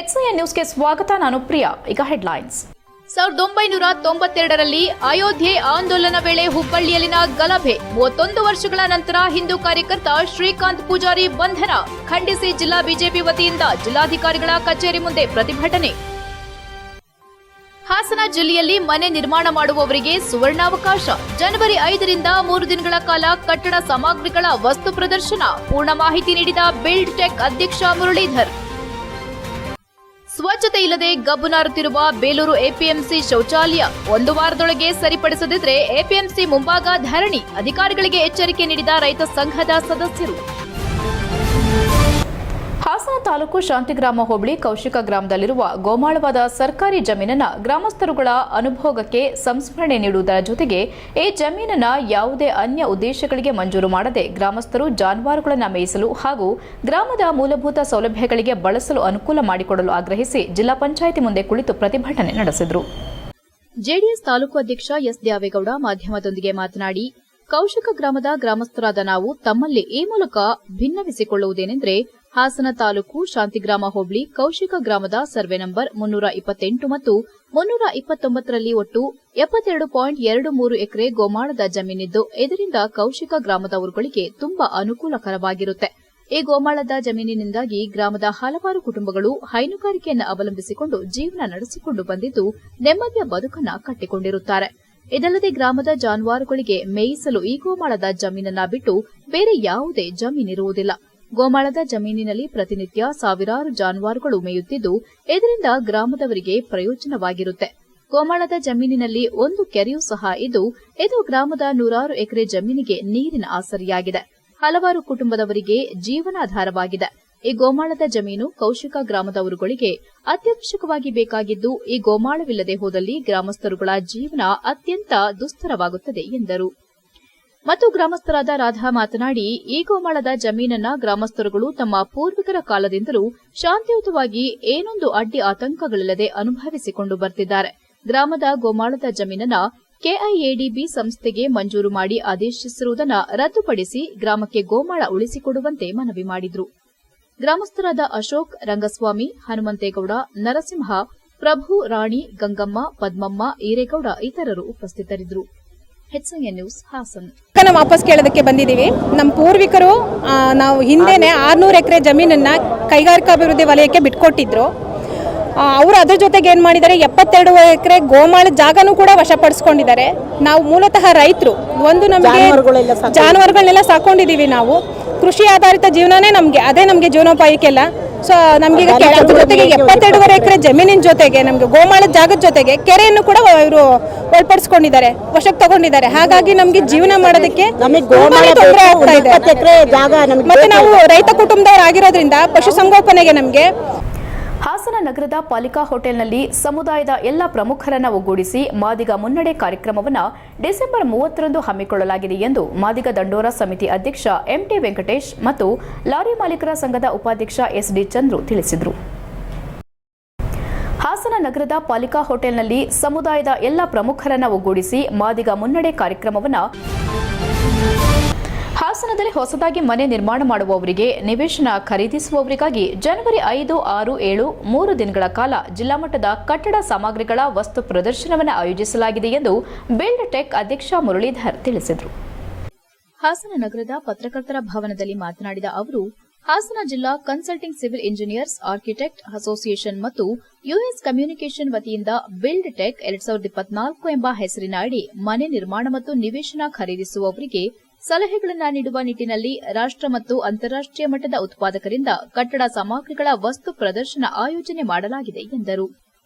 HCN ನ್ಯೂಸ್ಗೆ ಸ್ವಾಗತ. ನಾನು ಪ್ರಿಯಾ. ಈಗ ಹೆಡ್ಲೈನ್ಸ್. 1992ರಲ್ಲಿ ಅಯೋಧ್ಯೆ ಆಂದೋಲನ ವೇಳೆ ಹುಬ್ಬಳ್ಳಿಯಲ್ಲಿನ ಗಲಭೆ. 31 ವರ್ಷಗಳ ನಂತರ ಹಿಂದೂ ಕಾರ್ಯಕರ್ತ ಶ್ರೀಕಾಂತ್ ಪೂಜಾರಿ ಬಂಧನ ಖಂಡಿಸಿ ಜಿಲ್ಲಾ ಬಿಜೆಪಿ ವತಿಯಿಂದ ಜಿಲ್ಲಾಧಿಕಾರಿಗಳ ಕಚೇರಿ ಮುಂದೆ ಪ್ರತಿಭಟನೆ. ಹಾಸನ ಜಿಲ್ಲೆಯಲ್ಲಿ ಮನೆ ನಿರ್ಮಾಣ ಮಾಡುವವರಿಗೆ ಸುವರ್ಣಾವಕಾಶ. ಜನವರಿ 5ರಿಂದ 3 ದಿನಗಳ ಕಾಲ ಕಟ್ಟಡ ಸಾಮಗ್ರಿಗಳ ವಸ್ತು ಪ್ರದರ್ಶನ. ಪೂರ್ಣ ಮಾಹಿತಿ ನೀಡಿದ ಬಿಲ್ಡ್ ಟೆಕ್ ಅಧ್ಯಕ್ಷ ಮುರಳೀಧರ್. ಸ್ವಚ್ಛತೆ ಇಲ್ಲದೆ ಗಬ್ಬು ನಾರುತ್ತಿರುವ ಬೇಲೂರು ಎಪಿಎಂಸಿ ಶೌಚಾಲಯ. 1 ವಾರದೊಳಗೆ ಸರಿಪಡಿಸದಿದ್ರೆ ಎಪಿಎಂಸಿ ಮುಂಭಾಗ ಧರಣಿ. ಅಧಿಕಾರಿಗಳಿಗೆ ಎಚ್ಚರಿಕೆ ನೀಡಿದ ರೈತ ಸಂಘದ ಸದಸ್ಯರು. ಹಾಸನ ತಾಲೂಕು ಶಾಂತಿಗ್ರಾಮ ಹೋಬಳಿ ಕೌಶಿಕ ಗ್ರಾಮದಲ್ಲಿರುವ ಗೋಮಾಳವಾದ ಸರ್ಕಾರಿ ಜಮೀನನ್ನ ಗ್ರಾಮಸ್ಥರುಗಳ ಅನುಭೋಗಕ್ಕೆ ಸಂಸ್ಮರಣೆ ನೀಡುವುದರ ಜೊತೆಗೆ ಈ ಜಮೀನನ್ನ ಯಾವುದೇ ಅನ್ಯ ಉದ್ದೇಶಗಳಿಗೆ ಮಂಜೂರು ಮಾಡದೆ ಗ್ರಾಮಸ್ಥರು ಜಾನುವಾರುಗಳನ್ನು ಮೇಯಿಸಲು ಹಾಗೂ ಗ್ರಾಮದ ಮೂಲಭೂತ ಸೌಲಭ್ಯಗಳಿಗೆ ಬಳಸಲು ಅನುಕೂಲ ಮಾಡಿಕೊಡಲು ಆಗ್ರಹಿಸಿ ಜಿಲ್ಲಾ ಪಂಚಾಯಿತಿ ಮುಂದೆ ಕುಳಿತು ಪ್ರತಿಭಟನೆ ನಡೆಸಿದರು. ಜೆಡಿಎಸ್ ತಾಲೂಕು ಅಧ್ಯಕ್ಷ ಎಸ್ ದ್ಯಾವೇಗೌಡ ಮಾಧ್ಯಮದೊಂದಿಗೆ ಮಾತನಾಡಿ, ಕೌಶಿಕ ಗ್ರಾಮದ ಗ್ರಾಮಸ್ಥರಾದ ನಾವು ತಮ್ಮಲ್ಲಿ ಈ ಮೂಲಕ ಭಿನ್ನವಿಸಿಕೊಳ್ಳುವುದೇನೆಂದರೆ, ಹಾಸನ ತಾಲೂಕು ಶಾಂತಿಗ್ರಾಮ ಹೋಬಳಿ ಕೌಶಿಕ ಗ್ರಾಮದ ಸರ್ವೆ ನಂಬರ್ 328 ಮತ್ತು 329ರಲ್ಲಿ ಒಟ್ಟು 72.23 ಎಕರೆ ಗೋಮಾಳದ ಜಮೀನಿದ್ದು, ಇದರಿಂದ ಕೌಶಿಕ ಗ್ರಾಮದವರುಗಳಿಗೆ ತುಂಬಾ ಅನುಕೂಲಕರವಾಗಿರುತ್ತೆ. ಈ ಗೋಮಾಳದ ಜಮೀನಿನಿಂದಾಗಿ ಗ್ರಾಮದ ಹಲವಾರು ಕುಟುಂಬಗಳು ಹೈನುಗಾರಿಕೆಯನ್ನು ಅವಲಂಬಿಸಿಕೊಂಡು ಜೀವನ ನಡೆಸಿಕೊಂಡು ಬಂದಿದ್ದು, ನೆಮ್ಮದಿಯ ಬದುಕನ್ನು ಕಟ್ಟಿಕೊಂಡಿರುತ್ತಾರೆ. ಇದಲ್ಲದೆ ಗ್ರಾಮದ ಜಾನುವಾರುಗಳಿಗೆ ಮೇಯಿಸಲು ಈ ಗೋಮಾಳದ ಜಮೀನನ್ನ ಬಿಟ್ಟು ಬೇರೆ ಯಾವುದೇ ಜಮೀನಿರುವುದಿಲ್ಲ. ಗೋಮಾಳದ ಜಮೀನಿನಲ್ಲಿ ಪ್ರತಿನಿತ್ಯ ಸಾವಿರಾರು ಜಾನುವಾರುಗಳು ಮೇಯುತ್ತಿದ್ದು, ಇದರಿಂದ ಗ್ರಾಮದವರಿಗೆ ಪ್ರಯೋಜನವಾಗಿರುತ್ತೆ. ಗೋಮಾಳದ ಜಮೀನಿನಲ್ಲಿ ಒಂದು ಕೆರೆಯೂ ಸಹ ಇದ್ದು, ಇದು ಗ್ರಾಮದ 100 ಎಕರೆ ಜಮೀನಿಗೆ ನೀರಿನ ಆಸರೆಯಾಗಿದೆ. ಹಲವಾರು ಕುಟುಂಬದವರಿಗೆ ಜೀವನಾಧಾರವಾಗಿದೆ. ಈ ಗೋಮಾಳದ ಜಮೀನು ಕೌಶಿಕ ಗ್ರಾಮದವರುಗಳಿಗೆ ಅತ್ಯವಶ್ಯಕವಾಗಿ ಬೇಕಾಗಿದ್ದು, ಈ ಗೋಮಾಳವಿಲ್ಲದೆ ಹೋದಲ್ಲಿ ಗ್ರಾಮಸ್ಥರುಗಳ ಜೀವನ ಅತ್ಯಂತ ದುಸ್ತರವಾಗುತ್ತದೆ ಎಂದರು. ಮತ್ತು ಗ್ರಾಮಸ್ಥರಾದ ರಾಧಾ ಮಾತನಾಡಿ, ಈ ಗೋಮಾಳದ ಜಮೀನನ್ನ ಗ್ರಾಮಸ್ಥರುಗಳು ತಮ್ಮ ಪೂರ್ವಿಕರ ಕಾಲದಿಂದಲೂ ಶಾಂತಿಯುತವಾಗಿ ಏನೊಂದು ಅಡ್ಡಿ ಆತಂಕಗಳಿಲ್ಲದೆ ಅನುಭವಿಸಿಕೊಂಡು ಬರ್ತಿದ್ದಾರೆ. ಗ್ರಾಮದ ಗೋಮಾಳದ ಜಮೀನನ್ನ ಕೆಐಎಡಿಬಿ ಸಂಸ್ಥೆಗೆ ಮಂಜೂರು ಮಾಡಿ ಆದೇಶಿಸಿರುವುದನ್ನು ರದ್ದುಪಡಿಸಿ ಗ್ರಾಮಕ್ಕೆ ಗೋಮಾಳ ಉಳಿಸಿಕೊಡುವಂತೆ ಮನವಿ ಮಾಡಿದರು. ಗ್ರಾಮಸ್ಥರಾದ ಅಶೋಕ್, ರಂಗಸ್ವಾಮಿ, ಹನುಮಂತೇಗೌಡ, ನರಸಿಂಹ, ಪ್ರಭು, ರಾಣಿ, ಗಂಗಮ್ಮ, ಪದ್ಮಮ್ಮ, ಈರೇಗೌಡ ಇತರರು ಉಪಸ್ಥಿತರಿದ್ದರು. HCN news Hassan. ವಾಪಸ್ ಕೇಳೋದಕ್ಕೆ ಬಂದಿದ್ದೀವಿ. ನಮ್ಮ ಪೂರ್ವಿಕರು ನಾವು ಹಿಂದೆನೆ 600 ಎಕರೆ ಜಮೀನನ್ನ ಕೈಗಾರಿಕಾಭಿವೃದ್ಧಿ ವಲಯಕ್ಕೆ ಬಿಟ್ಕೊಟ್ಟಿದ್ರು. ಅವರು ಅದ್ರ ಜೊತೆಗೆ ಏನು ಮಾಡಿದ್ದಾರೆ, 72 ಎಕರೆ ಗೋಮಾಳ ಜಾಗನೂ ಕೂಡ ವಶಪಡಿಸ್ಕೊಂಡಿದ್ದಾರೆ. ನಾವು ಮೂಲತಃ ರೈತರು, ಒಂದು ನಮಗೆ ಜಾನುವಾರುಗಳನ್ನೆಲ್ಲ ಸಾಕೊಂಡಿದ್ದೀವಿ. ನಾವು ಕೃಷಿ ಆಧಾರಿತ ಜೀವನನೇ ಅದೇ ನಮಗೆ ಜೀವನೋಪಾಯಕ್ಕೆಲ್ಲ. ಸೊ ನಮ್ಗೆ ಜೊತೆಗೆ 72 ಎಕರೆ ಜಮೀನಿನ ಜೊತೆಗೆ ನಮ್ಗೆ ಗೋಮಾಳ ಜಾಗದ ಜೊತೆಗೆ ಕೆರೆಯನ್ನು ಕೂಡ ಇವರು ಒಳಪಡಿಸ್ಕೊಂಡಿದ್ದಾರೆ, ವಶಕ್ಕೆ ತಗೊಂಡಿದ್ದಾರೆ. ಹಾಗಾಗಿ ನಮ್ಗೆ ಜೀವನ ಮಾಡೋದಕ್ಕೆ ತೊಂದರೆ ಆಗ್ತಾ ಇದೆ. ಮತ್ತೆ ನಾವು ರೈತ ಕುಟುಂಬದವರಾಗಿರೋದ್ರಿಂದ ಪಶುಸಂಗೋಪನೆಗೆ ನಮ್ಗೆ ಹಾಸನ ನಗರದ ಪಾಲಿಕಾ ಹೋಟೆಲ್ನಲ್ಲಿ ಸಮುದಾಯದ ಎಲ್ಲ ಪ್ರಮುಖರನ್ನು ಒಗ್ಗೂಡಿಸಿ ಮಾದಿಗ ಮುನ್ನಡೆ ಕಾರ್ಯಕ್ರಮವನ್ನು ಡಿಸೆಂಬರ್ 30ರಂದು ಹಮ್ಮಿಕೊಳ್ಳಲಾಗಿದೆ ಎಂದು ಮಾದಿಗ ದಂಡೋರ ಸಮಿತಿ ಅಧ್ಯಕ್ಷ ಎಂಟಿ ವೆಂಕಟೇಶ್ ಮತ್ತು ಲಾರಿ ಮಾಲೀಕರ ಸಂಘದ ಉಪಾಧ್ಯಕ್ಷ ಎಸ್ಡಿ ಚಂದ್ರು ತಿಳಿಸಿದರು. ಹಾಸನ ನಗರದ ಪಾಲಿಕಾ ಹೋಟೆಲ್ನಲ್ಲಿ ಸಮುದಾಯದ ಎಲ್ಲ ಪ್ರಮುಖರನ್ನು ಒಗ್ಗೂಡಿಸಿ ಮಾದಿಗ ಮುನ್ನಡೆ ಕಾರ್ಯಕ್ರಮವನ್ನು ಹಾಸನದಲ್ಲಿ ಹೊಸದಾಗಿ ಮನೆ ನಿರ್ಮಾಣ ಮಾಡುವವರಿಗೆ, ನಿವೇಶನ ಖರೀದಿಸುವವರಿಗಾಗಿ ಜನವರಿ 5, 6, 7 3 ದಿನಗಳ ಕಾಲ ಜಿಲ್ಲಾ ಮಟ್ಟದ ಕಟ್ಟಡ ಸಾಮಗ್ರಿಗಳ ವಸ್ತು ಪ್ರದರ್ಶನವನ್ನು ಆಯೋಜಿಸಲಾಗಿದೆ ಎಂದು ಬಿಲ್ಡ್ ಟೆಕ್ ಅಧ್ಯಕ್ಷ ಮುರಳೀಧರ್ ತಿಳಿಸಿದರು. ಹಾಸನ ನಗರದ ಪತ್ರಕರ್ತರ ಭವನದಲ್ಲಿ ಮಾತನಾಡಿದ ಅವರು, ಹಾಸನ ಜಿಲ್ಲಾ consulting civil engineers architect association ಮತ್ತು ಯುಎಸ್ ಕಮ್ಯುನಿಕೇಷನ್ ವತಿಯಿಂದ ಬಿಲ್ಡ್ ಟೆಕ್ 2024 ಎಂಬ ಹೆಸರಿನ ಅಡಿ ಮನೆ ನಿರ್ಮಾಣ ಮತ್ತು ನಿವೇಶನ ಖರೀದಿಸುವವರಿಗೆ ಸಲಹೆಗಳನ್ನು ನೀಡುವ ನಿಟ್ಟಿನಲ್ಲಿ ರಾಷ್ಟ್ರ ಮತ್ತು ಅಂತಾರಾಷ್ಟೀಯ ಮಟ್ಟದ ಉತ್ಪಾದಕರಿಂದ ಕಟ್ಟಡ ಸಾಮಗ್ರಿಗಳ ವಸ್ತು ಪ್ರದರ್ಶನ ಆಯೋಜನೆ ಮಾಡಲಾಗಿದೆ ಎಂದರು.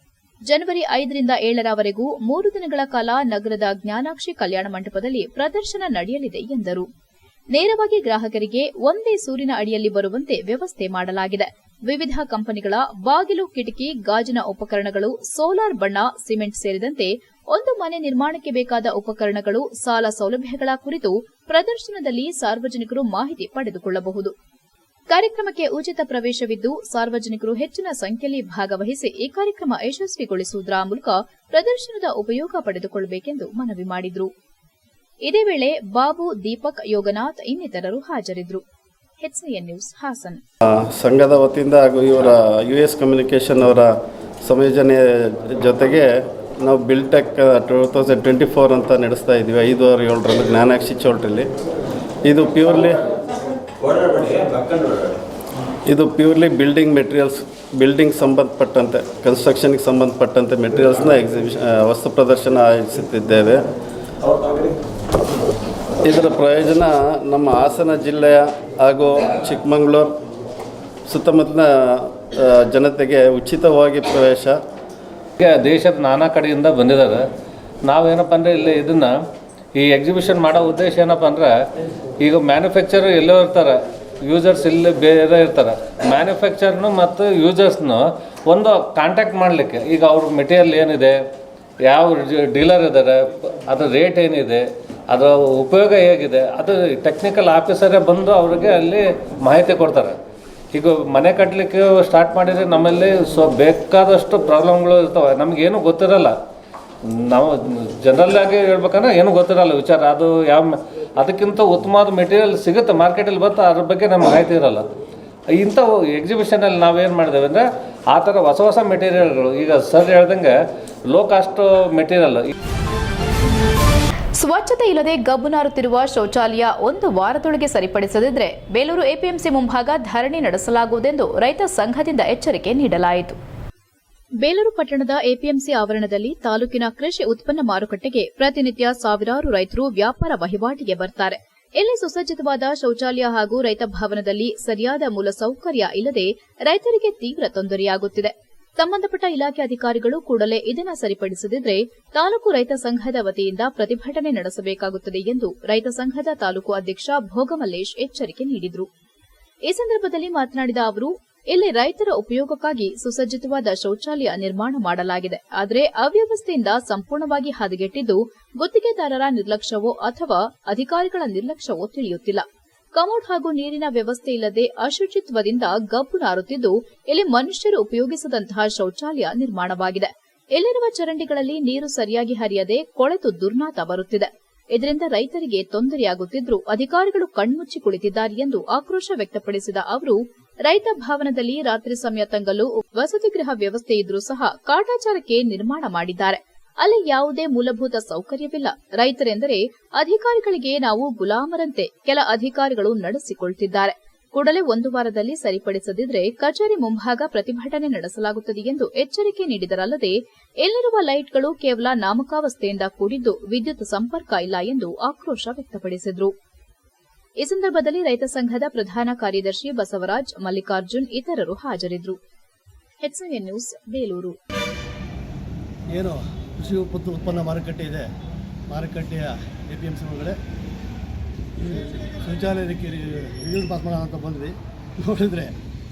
ಜನವರಿ 5ರಿಂದ 7ರವರೆಗೂ 3 ದಿನಗಳ ಕಾಲ ನಗರದ ಜ್ಞಾನಾಕ್ಷಿ ಕಲ್ಯಾಣ ಮಂಟಪದಲ್ಲಿ ಪ್ರದರ್ಶನ ನಡೆಯಲಿದೆ ಎಂದರು. ನೇರವಾಗಿ ಗ್ರಾಹಕರಿಗೆ ಒಂದೇ ಸೂರಿನ ಅಡಿಯಲ್ಲಿ ಬರುವಂತೆ ವ್ಯವಸ್ಥೆ ಮಾಡಲಾಗಿದೆ. ವಿವಿಧ ಕಂಪನಿಗಳ ಬಾಗಿಲು, ಕಿಟಕಿ, ಗಾಜಿನ ಉಪಕರಣಗಳು, ಸೋಲಾರ್ ಬಣ್ಣ, ಸಿಮೆಂಟ್ ಸೇರಿದಂತೆ ಒಂದು ಮನೆ ನಿರ್ಮಾಣಕ್ಕೆ ಬೇಕಾದ ಉಪಕರಣಗಳು, ಸಾಲ ಸೌಲಭ್ಯಗಳ ಕುರಿತು ಪ್ರದರ್ಶನದಲ್ಲಿ ಸಾರ್ವಜನಿಕರು ಮಾಹಿತಿ ಪಡೆದುಕೊಳ್ಳಬಹುದು. ಕಾರ್ಯಕ್ರಮಕ್ಕೆ ಉಚಿತ ಪ್ರವೇಶವಿದ್ದು, ಸಾರ್ವಜನಿಕರು ಹೆಚ್ಚಿನ ಸಂಖ್ಯೆಯಲ್ಲಿ ಭಾಗವಹಿಸಿ ಈ ಕಾರ್ಯಕ್ರಮ ಯಶಸ್ವಿಗೊಳಿಸುವುದರ ಮೂಲಕ ಪ್ರದರ್ಶನದ ಉಪಯೋಗ ಪಡೆದುಕೊಳ್ಳಬೇಕೆಂದು ಮನವಿ ಮಾಡಿದರು. ಇದೇ ವೇಳೆ ಬಾಬು, ದೀಪಕ್, ಯೋಗನಾಥ್ ಇನ್ನಿತರರು ಹಾಜರಿದ್ದರು. HCN news Hassan. ಸಂಘದ ವತಿಯಿಂದ ಹಾಗೂ ಇವರ US ಕಮ್ಯುನಿಕೇಷನ್ ಅವರ ಸಂಯೋಜನೆ ಜೊತೆಗೆ ನಾವು ಬಿಲ್ಟೆಕ್ 2024 ಅಂತ ನಡೆಸ್ತಾ ಇದ್ದೀವಿ. 5/7 ಜ್ಞಾನಾಕ್ಷಿ ಚೌಲ್ಟ್ರಿಲಿ. ಇದು ಪ್ಯೂರ್ಲಿ ಬಿಲ್ಡಿಂಗ್ ಮೆಟೀರಿಯಲ್ಸ್, ಬಿಲ್ಡಿಂಗ್ ಸಂಬಂಧಪಟ್ಟಂತೆ, ಕನ್ಸ್ಟ್ರಕ್ಷನ್ಗೆ ಸಂಬಂಧಪಟ್ಟಂತೆ ಮೆಟೀರಿಯಲ್ಸ್ನ ವಸ್ತು ಪ್ರದರ್ಶನ ಆಯೋಜಿಸುತ್ತಿದ್ದೇವೆ. ಇದರ ಪ್ರಯೋಜನ ನಮ್ಮ ಹಾಸನ ಜಿಲ್ಲೆಯ ಹಾಗೂ ಚಿಕ್ಕಮಗಳೂರು ಸುತ್ತಮುತ್ತಲಿನ ಜನತೆಗೆ ಉಚಿತವಾಗಿ ಪ್ರವೇಶ. ದೇಶದ ನಾನಾ ಕಡೆಯಿಂದ ಬಂದಿದ್ದಾರೆ. ನಾವೇನಪ್ಪ ಅಂದರೆ ಇಲ್ಲಿ ಇದನ್ನು ಈ ಎಕ್ಸಿಬಿಷನ್ ಮಾಡೋ ಉದ್ದೇಶ ಏನಪ್ಪ ಅಂದರೆ, ಈಗ ಮ್ಯಾನುಫ್ಯಾಕ್ಚರ್ ಎಲ್ಲೋ ಇರ್ತಾರೆ, ಯೂಸರ್ಸ್ ಇಲ್ಲಿ ಬೇರೆ ಇರ್ತಾರೆ. ಮ್ಯಾನುಫ್ಯಾಕ್ಚರ್ನು ಮತ್ತು ಯೂಸರ್ಸ್ನು ಒಂದು ಕಾಂಟ್ಯಾಕ್ಟ್ ಮಾಡಲಿಕ್ಕೆ, ಈಗ ಅವ್ರ ಮೆಟೀರಿಯಲ್ ಏನಿದೆ, ಯಾವ ಡೀಲರ್ ಇದ್ದಾರೆ, ಅದರ ರೇಟ್ ಏನಿದೆ, ಅದರ ಉಪಯೋಗ ಹೇಗಿದೆ, ಅದು ಟೆಕ್ನಿಕಲ್ ಆಫೀಸರೇ ಬಂದು ಅವ್ರಿಗೆ ಅಲ್ಲಿ ಮಾಹಿತಿ ಕೊಡ್ತಾರೆ. ಈಗ ಮನೆ ಕಟ್ಟಲಿಕ್ಕೆ ಸ್ಟಾರ್ಟ್ ಮಾಡಿದರೆ ನಮ್ಮಲ್ಲಿ ಬೇಕಾದಷ್ಟು ಪ್ರಾಬ್ಲಮ್ಗಳು ಇರ್ತವೆ. ನಮಗೇನು ಗೊತ್ತಿರಲ್ಲ, ನಾವು ಜನರಲ್ಲಾಗಿ ಹೇಳ್ಬೇಕಂದ್ರೆ ಏನೂ ಗೊತ್ತಿರಲ್ಲ ವಿಚಾರ. ಅದು ಅದಕ್ಕಿಂತ ಉತ್ತಮವಾದ ಮೆಟೀರಿಯಲ್ ಸಿಗುತ್ತೆ ಮಾರ್ಕೆಟಲ್ಲಿ, ಬಟ್ ಅದ್ರ ಬಗ್ಗೆ ನಮ್ಗೆ ಮಾಹಿತಿ ಇರೋಲ್ಲ. ಇಂಥ ಎಕ್ಸಿಬಿಷನಲ್ಲಿ ನಾವೇನು ಮಾಡಿದ್ದೇವೆ ಅಂದರೆ ಆ ಥರ ಹೊಸ ಮೆಟೀರಿಯಲ್ಗಳು, ಈಗ ಸರ್ ಹೇಳ್ದಂಗೆ ಲೋ ಕಾಸ್ಟ್ ಮೆಟೀರಿಯಲ್. ಸ್ವಚ್ಛತೆ ಇಲ್ಲದೆ ಗಬ್ಬು ನಾರುತ್ತಿರುವ ಶೌಚಾಲಯ 1 ವಾರದೊಳಗೆ ಸರಿಪಡಿಸದಿದ್ದರೆ ಬೇಲೂರು ಎಪಿಎಂಸಿ ಮುಂಭಾಗ ಧರಣಿ ನಡೆಸಲಾಗುವುದೆಂದು ರೈತ ಸಂಘದಿಂದ ಎಚ್ಚರಿಕೆ ನೀಡಲಾಯಿತು. ಬೇಲೂರು ಪಟ್ಟಣದ ಎಪಿಎಂಸಿ ಆವರಣದಲ್ಲಿ ತಾಲೂಕಿನ ಕೃಷಿ ಉತ್ಪನ್ನ ಮಾರುಕಟ್ಟೆಗೆ ಪ್ರತಿನಿತ್ಯ ಸಾವಿರಾರು ರೈತರು ವ್ಯಾಪಾರ ವಹಿವಾಟಿಗೆ ಬರ್ತಾರೆ. ಇಲ್ಲಿ ಸುಸಜ್ಜಿತವಾದ ಶೌಚಾಲಯ ಹಾಗೂ ರೈತ ಭವನದಲ್ಲಿ ಸರಿಯಾದ ಮೂಲಸೌಕರ್ಯ ಇಲ್ಲದೆ ರೈತರಿಗೆ ತೀವ್ರ ತೊಂದರೆಯಾಗುತ್ತಿದೆ. ಸಂಬಂಧಪಟ್ಟ ಇಲಾಖೆ ಅಧಿಕಾರಿಗಳು ಕೂಡಲೇ ಇದನ್ನು ಸರಿಪಡಿಸದಿದ್ದರೆ ತಾಲೂಕು ರೈತ ಸಂಘದ ವತಿಯಿಂದ ಪ್ರತಿಭಟನೆ ನಡೆಸಬೇಕಾಗುತ್ತದೆ ಎಂದು ರೈತ ಸಂಘದ ತಾಲೂಕು ಅಧ್ಯಕ್ಷ ಭೋಗಮಲ್ಲೇಶ್ ಎಚ್ಚರಿಕೆ ನೀಡಿದರು. ಈ ಸಂದರ್ಭದಲ್ಲಿ ಮಾತನಾಡಿದ ಅವರು, ಇಲ್ಲಿ ರೈತರ ಉಪಯೋಗಕ್ಕಾಗಿ ಸುಸಜ್ಜಿತವಾದ ಶೌಚಾಲಯ ನಿರ್ಮಾಣ ಮಾಡಲಾಗಿದೆ. ಆದರೆ ಅವ್ಯವಸ್ಥೆಯಿಂದ ಸಂಪೂರ್ಣವಾಗಿ ಹದಗೆಟ್ಟಿದ್ದು ಗುತ್ತಿಗೆದಾರರ ನಿರ್ಲಕ್ಷ್ಯವೋ ಅಥವಾ ಅಧಿಕಾರಿಗಳ ನಿರ್ಲಕ್ಷ್ಯವೋ ತಿಳಿಯುತ್ತಿಲ್ಲ. ಕಮೋಡ್ ಹಾಗೂ ನೀರಿನ ವ್ಯವಸ್ಥೆ ಇಲ್ಲದೆ ಅಶುಚಿತ್ವದಿಂದ ಗಬ್ಬು ನಾರುತ್ತಿದ್ದು ಇಲ್ಲಿ ಮನುಷ್ಯರು ಉಪಯೋಗಿಸದಂತಹ ಶೌಚಾಲಯ ನಿರ್ಮಾಣವಾಗಿದೆ. ಇಲ್ಲಿರುವ ಚರಂಡಿಗಳಲ್ಲಿ ನೀರು ಸರಿಯಾಗಿ ಹರಿಯದೆ ಕೊಳೆತು ದುರ್ನಾತ ಬರುತ್ತಿದೆ. ಇದರಿಂದ ರೈತರಿಗೆ ತೊಂದರೆಯಾಗುತ್ತಿದ್ದರೂ ಅಧಿಕಾರಿಗಳು ಕಣ್ಮುಚ್ಚಿ ಕುಳಿತಿದ್ದಾರೆ ಎಂದು ಆಕ್ರೋಶ ವ್ಯಕ್ತಪಡಿಸಿದ ಅವರು, ರೈತ ಭವನದಲ್ಲಿ ರಾತ್ರಿ ಸಮಯ ತಂಗಲು ವಸತಿಗೃಹ ವ್ಯವಸ್ಥೆ ಇದ್ರೂ ಸಹ ಕಾಟಾಚಾರಕ್ಕೆ ನಿರ್ಮಾಣ ಮಾಡಿದ್ದಾರೆ. ಅಲ್ಲಿ ಯಾವುದೇ ಮೂಲಭೂತ ಸೌಕರ್ಯವಿಲ್ಲ. ರೈತರೆಂದರೆ ಅಧಿಕಾರಿಗಳಿಗೆ ನಾವು ಗುಲಾಮರಂತೆ ಕೆಲ ಅಧಿಕಾರಿಗಳು ನಡೆಸಿಕೊಳ್ತಿದ್ದಾರೆ. ಕೂಡಲೇ 1 ವಾರದಲ್ಲಿ ಸರಿಪಡಿಸದಿದ್ದರೆ ಕಚೇರಿ ಮುಂಭಾಗ ಪ್ರತಿಭಟನೆ ನಡೆಸಲಾಗುತ್ತದೆ ಎಂದು ಎಚ್ಚರಿಕೆ ನೀಡಿದರಲ್ಲದೆ, ಇಲ್ಲಿರುವ ಲೈಟ್ಗಳು ಕೇವಲ ನಾಮಕಾವಸ್ಥೆಯಿಂದ ಕೂಡಿದ್ದು ವಿದ್ಯುತ್ ಸಂಪರ್ಕ ಇಲ್ಲ ಎಂದು ಆಕ್ರೋಶ ವ್ಯಕ್ತಪಡಿಸಿದರು. ಈ ಸಂದರ್ಭದಲ್ಲಿ ರೈತ ಸಂಘದ ಪ್ರಧಾನ ಕಾರ್ಯದರ್ಶಿ ಬಸವರಾಜ್, ಮಲ್ಲಿಕಾರ್ಜುನ್ ಇತರರು ಹಾಜರಿದ್ದರು. HCN news Belur. ಏನು ಕೃಷಿ ಉತ್ಪನ್ನ ಮಾರುಕಟ್ಟೆ ಇದೆ, ಮಾರುಕಟ್ಟೆಯ ಎಪಿಎಂಸಿ ಒಳಗಡೆ ಶೌಚಾಲಯಕ್ಕೆ ರಿವ್ಯೂ ಪಾಸ್ ಮಾಡೋಣ ಅಂತ ಬಂದ್ವಿ. ನೋಡಿದ್ರೆ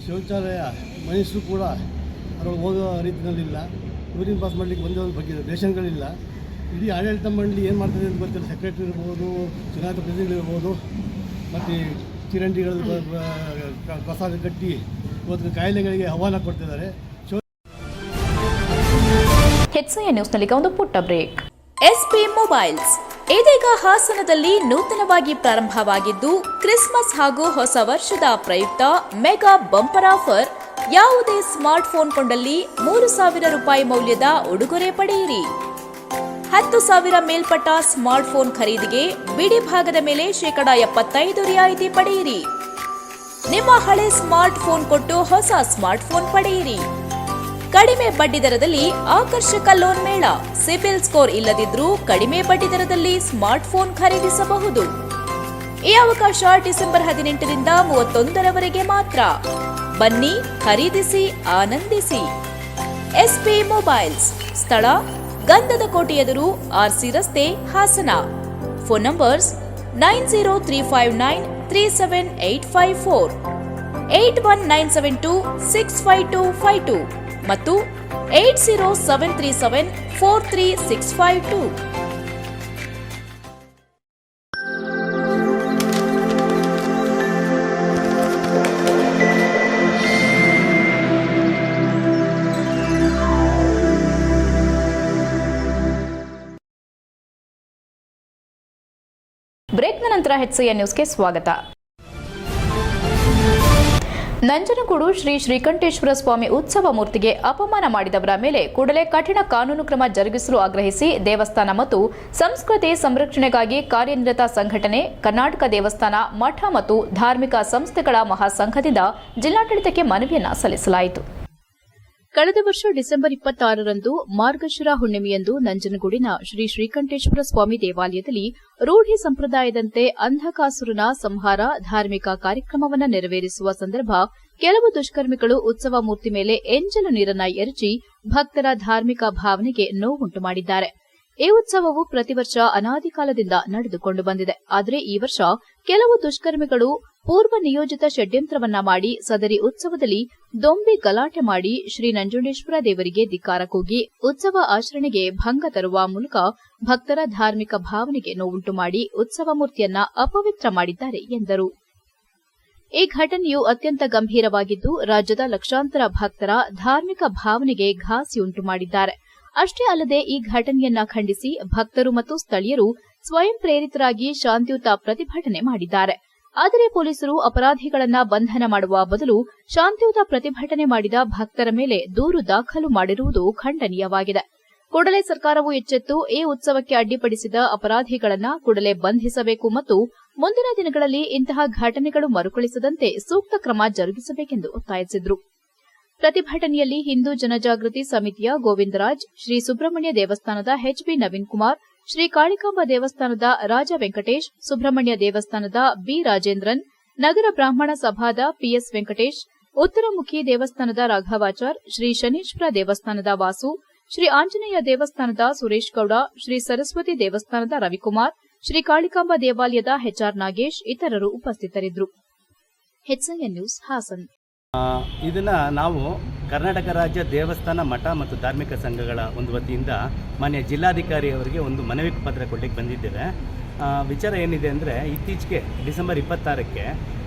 ಶೌಚಾಲಯ ಮನುಷ್ಯರು ಕೂಡ ಅದರೊಳಗೆ ಹೋಗೋ ರೀತಿಯಲ್ಲಿಲ್ಲ. ಯೂರಿನ್ ಪಾಸ್ ಮಾಡಲಿಕ್ಕೆ ಒಂದೇ ಒಂದು ಬಗ್ಗೆ ರೇಷನ್ಗಳಿಲ್ಲ. ಇಡೀ ಆಡಳಿತ ಮಂಡಳಿ ಏನು ಮಾಡ್ತಿದೆ ಅಂತ ಗೊತ್ತಿಲ್ಲ. ಸೆಕ್ರೆಟರಿ ಇರ್ಬೋದು, ಚುನಾಯಿತ ಪ್ರತಿನಿಧಿಗಳಿರ್ಬೋದು, ಮತ್ತು ಚಿರಂಡಿಗಳು ಕಸ ಕಟ್ಟಿ ಇವತ್ತು ಕಾಯಿಲೆಗಳಿಗೆ ಆಹ್ವಾನ ಕೊಡ್ತಿದ್ದಾರೆ. ಎಚ್ಸಿಎನ್ ನ್ಯೂಸ್ನಲ್ಲಿ ಒಂದು ಪುಟ್ಟ ಬ್ರೇಕ್. ಎಸ್ಪಿ ಮೊಬೈಲ್ಸ್ ಇದೀಗ ಹಾಸನದಲ್ಲಿ ನೂತನವಾಗಿ ಪ್ರಾರಂಭವಾಗಿದ್ದು, ಕ್ರಿಸ್ಮಸ್ ಹಾಗೂ ಹೊಸ ವರ್ಷದ ಪ್ರಯುಕ್ತ ಮೆಗಾ ಬಂಪರ್ ಆಫರ್. ಯಾವುದೇ ಸ್ಮಾರ್ಟ್ ಫೋನ್ ಕೊಂಡಲ್ಲಿ 3,000 ರೂಪಾಯಿ ಮೌಲ್ಯದ ಉಡುಗೊರೆ ಪಡೆಯಿರಿ. 10,000 ಮೇಲ್ಪಟ್ಟ ಸ್ಮಾರ್ಟ್ ಫೋನ್ ಖರೀದಿಗೆ ಬಿಡಿ ಭಾಗದ ಮೇಲೆ 75% ರಿಯಾಯಿತಿ ಪಡೆಯಿರಿ. ನಿಮ್ಮ ಹಳೆ ಸ್ಮಾರ್ಟ್ ಫೋನ್ ಕೊಟ್ಟು ಹೊಸ ಸ್ಮಾರ್ಟ್ ಫೋನ್ ಪಡೆಯಿರಿ. ಕಡಿಮೆ ಬಡ್ಡಿ ದರದಲ್ಲಿ ಆಕರ್ಷಕ ಲೋನ್ ಮೇಳ. ಸಿಬಿಲ್ ಸ್ಕೋರ್ ಇಲ್ಲದಿದ್ರೂ ಕಡಿಮೆ ಬಡ್ಡಿ ದರದಲ್ಲಿ ಸ್ಮಾರ್ಟ್ ಫೋನ್ ಖರೀದಿಸಬಹುದು. ಈ ಅವಕಾಶ ಡಿಸೆಂಬರ್ 18ರಿಂದ 31ರವರೆಗೆ ಮಾತ್ರ. ಬನ್ನಿ, ಖರೀದಿಸಿ, ಆನಂದಿಸಿ. ಎಸ್ಪಿ ಮೊಬೈಲ್ಸ್, ಸ್ಥಳ ಗಂಧದ ಕೋಟೆ ಎದುರು, ಆರ್ಸಿ ರಸ್ತೆ, ಹಾಸನ. ಫೋನ್ ನಂಬರ್ಸ್ 9035937854, 8197265252 ಮತ್ತು 8073743652. ನಂತರ HCN ನ್ಯೂಸ್ಗೆ ಸ್ವಾಗತ. ನಂಜನಗೂಡು ಶ್ರೀ ಶ್ರೀಕಂಠೇಶ್ವರ ಸ್ವಾಮಿ ಉತ್ಸವ ಮೂರ್ತಿಗೆ ಅಪಮಾನ ಮಾಡಿದವರ ಮೇಲೆ ಕೂಡಲೇ ಕಠಿಣ ಕಾನೂನು ಕ್ರಮ ಜರುಗಿಸಲು ಆಗ್ರಹಿಸಿ ದೇವಸ್ಥಾನ ಮತ್ತು ಸಂಸ್ಕೃತಿ ಸಂರಕ್ಷಣೆಗಾಗಿ ಕಾರ್ಯನಿರತ ಸಂಘಟನೆ ಕರ್ನಾಟಕ ದೇವಸ್ಥಾನ ಮಠ ಮತ್ತು ಧಾರ್ಮಿಕ ಸಂಸ್ಥೆಗಳ ಮಹಾಸಂಘದಿಂದ ಜಿಲ್ಲಾಡಳಿತಕ್ಕೆ ಮನವಿಯನ್ನ ಸಲ್ಲಿಸಲಾಯಿತು. ಕಳೆದ ವರ್ಷ ಡಿಸೆಂಬರ್ 26ರಂದು ಮಾರ್ಗಶಿರ ಹುಣ್ಣಿಮೆಯಂದು ನಂಜನಗೂಡಿನ ಶ್ರೀ ಶ್ರೀಕಂಠೇಶ್ವರ ಸ್ವಾಮಿ ದೇವಾಲಯದಲ್ಲಿ ರೂಢಿ ಸಂಪ್ರದಾಯದಂತೆ ಅಂಧಕಾಸುರನ ಸಂಹಾರ ಧಾರ್ಮಿಕ ಕಾರ್ಯಕ್ರಮವನ್ನು ನೆರವೇರಿಸುವ ಸಂದರ್ಭ ಕೆಲವು ದುಷ್ಕರ್ಮಿಗಳು ಉತ್ಸವ ಮೂರ್ತಿ ಮೇಲೆ ಎಂಜಲು ನೀರನ್ನ ಎರಚಿ ಭಕ್ತರ ಧಾರ್ಮಿಕ ಭಾವನೆಗೆ ನೋವುಂಟು ಮಾಡಿದ್ದಾರೆ. ಈ ಉತ್ಸವವು ಪ್ರತಿ ವರ್ಷ ಅನಾದಿ ಕಾಲದಿಂದ ನಡೆದುಕೊಂಡು ಬಂದಿದೆ. ಆದರೆ ಈ ವರ್ಷ ಕೆಲವು ದುಷ್ಕರ್ಮಿಗಳು ಪೂರ್ವ ನಿಯೋಜಿತ ಷಡ್ಯಂತ್ರವನ್ನ ಮಾಡಿ ಸದರಿ ಉತ್ಸವದಲ್ಲಿ ದೊಂಬಿ ಗಲಾಟೆ ಮಾಡಿ ಶ್ರೀ ನಂಜುಂಡೇಶ್ವರ ದೇವರಿಗೆ ಧಿಕ್ಕಾರ ಕೂಗಿ ಉತ್ಸವ ಆಚರಣೆಗೆ ಭಂಗ ತರುವ ಮೂಲಕ ಭಕ್ತರ ಧಾರ್ಮಿಕ ಭಾವನೆಗೆ ನೋವುಂಟು ಮಾಡಿ ಉತ್ಸವ ಮೂರ್ತಿಯನ್ನ ಅಪವಿತ್ರ ಮಾಡಿದ್ದಾರೆ ಎಂದರು. ಈ ಘಟನೆಯು ಅತ್ಯಂತ ಗಂಭೀರವಾಗಿದ್ದು ರಾಜ್ಯದ ಲಕ್ಷಾಂತರ ಭಕ್ತರ ಧಾರ್ಮಿಕ ಭಾವನೆಗೆ ಘಾಸಿಯುಂಟು ಮಾಡಿದ್ದಾರೆ. ಅಷ್ಟೇ ಅಲ್ಲದೆ ಈ ಘಟನೆಯನ್ನ ಖಂಡಿಸಿ ಭಕ್ತರು ಮತ್ತು ಸ್ಥಳೀಯರು ಸ್ವಯಂ ಪ್ರೇರಿತರಾಗಿ ಶಾಂತಿಯುತ ಪ್ರತಿಭಟನೆ ಮಾಡಿದ್ದಾರೆ. ಆದರೆ ಪೊಲೀಸರು ಅಪರಾಧಿಗಳನ್ನ ಬಂಧನ ಮಾಡುವ ಬದಲು ಶಾಂತಿಯುತ ಪ್ರತಿಭಟನೆ ಮಾಡಿದ ಭಕ್ತರ ಮೇಲೆ ದೂರು ದಾಖಲು ಮಾಡಿರುವುದು ಖಂಡನೀಯವಾಗಿದೆ. ಕೂಡಲೇ ಸರ್ಕಾರವು ಎಚ್ಚೆತ್ತು ಈ ಉತ್ಸವಕ್ಕೆ ಅಡ್ಡಿಪಡಿಸಿದ ಅಪರಾಧಿಗಳನ್ನ ಕೂಡಲೇ ಬಂಧಿಸಬೇಕು ಮತ್ತು ಮುಂದಿನ ದಿನಗಳಲ್ಲಿ ಇಂತಹ ಘಟನೆಗಳು ಮರುಕಳಿಸದಂತೆ ಸೂಕ್ತ ಕ್ರಮ ಜರುಗಿಸಬೇಕೆಂದು ಒತ್ತಾಯಿಸಿದರು. ಪ್ರತಿಭಟನೆಯಲ್ಲಿ ಹಿಂದೂ ಜನಜಾಗೃತಿ ಸಮಿತಿಯ ಗೋವಿಂದರಾಜ್, ಶ್ರೀ ಸುಬ್ರಹ್ಮಣ್ಯ ದೇವಸ್ಥಾನದ ಎಚ್ಬಿ ನವೀನ್ ಕುಮಾರ್, ಶ್ರೀ ಕಾಳಿಕಾಂಬ ದೇವಸ್ಥಾನದ ರಾಜ ವೆಂಕಟೇಶ್, ಸುಬ್ರಹ್ಮಣ್ಯ ದೇವಸ್ಥಾನದ ಬಿ ರಾಜೇಂದ್ರನ್, ನಗರ ಬ್ರಾಹ್ಮಣ ಸಭಾದ ಪಿಎಸ್ ವೆಂಕಟೇಶ್, ಉತ್ತರಮುಖಿ ದೇವಸ್ಥಾನದ ರಾಘವಾಚಾರ್, ಶ್ರೀ ಶನೀಶ್ವರ ದೇವಸ್ಥಾನದ ವಾಸು, ಶ್ರೀ ಆಂಜನೇಯ ದೇವಸ್ಥಾನದ ಸುರೇಶ್ ಗೌಡ, ಶ್ರೀ ಸರಸ್ವತಿ ದೇವಸ್ಥಾನದ ರವಿಕುಮಾರ್, ಶ್ರೀ ಕಾಳಿಕಾಂಬ ದೇವಾಲಯದ ಎಚ್ಆರ್ ನಾಗೇಶ್ ಇತರರು ಉಪಸ್ಥಿತರಿದ್ದರು. HCN news Hassan. ಇದನ್ನು ನಾವು ಕರ್ನಾಟಕ ರಾಜ್ಯ ದೇವಸ್ಥಾನ ಮಠ ಮತ್ತು ಧಾರ್ಮಿಕ ಸಂಘಗಳ ಒಂದು ವತಿಯಿಂದ ಮಾನ್ಯ ಜಿಲ್ಲಾಧಿಕಾರಿ ಅವರಿಗೆ ಒಂದು ಮನವಿ ಪತ್ರ ಕೊಡಲಿಕ್ಕೆ ಬಂದಿದ್ದೇವೆ. ವಿಚಾರ ಏನಿದೆ ಅಂದರೆ ಇತ್ತೀಚೆಗೆ ಡಿಸೆಂಬರ್ 26ಕ್ಕೆ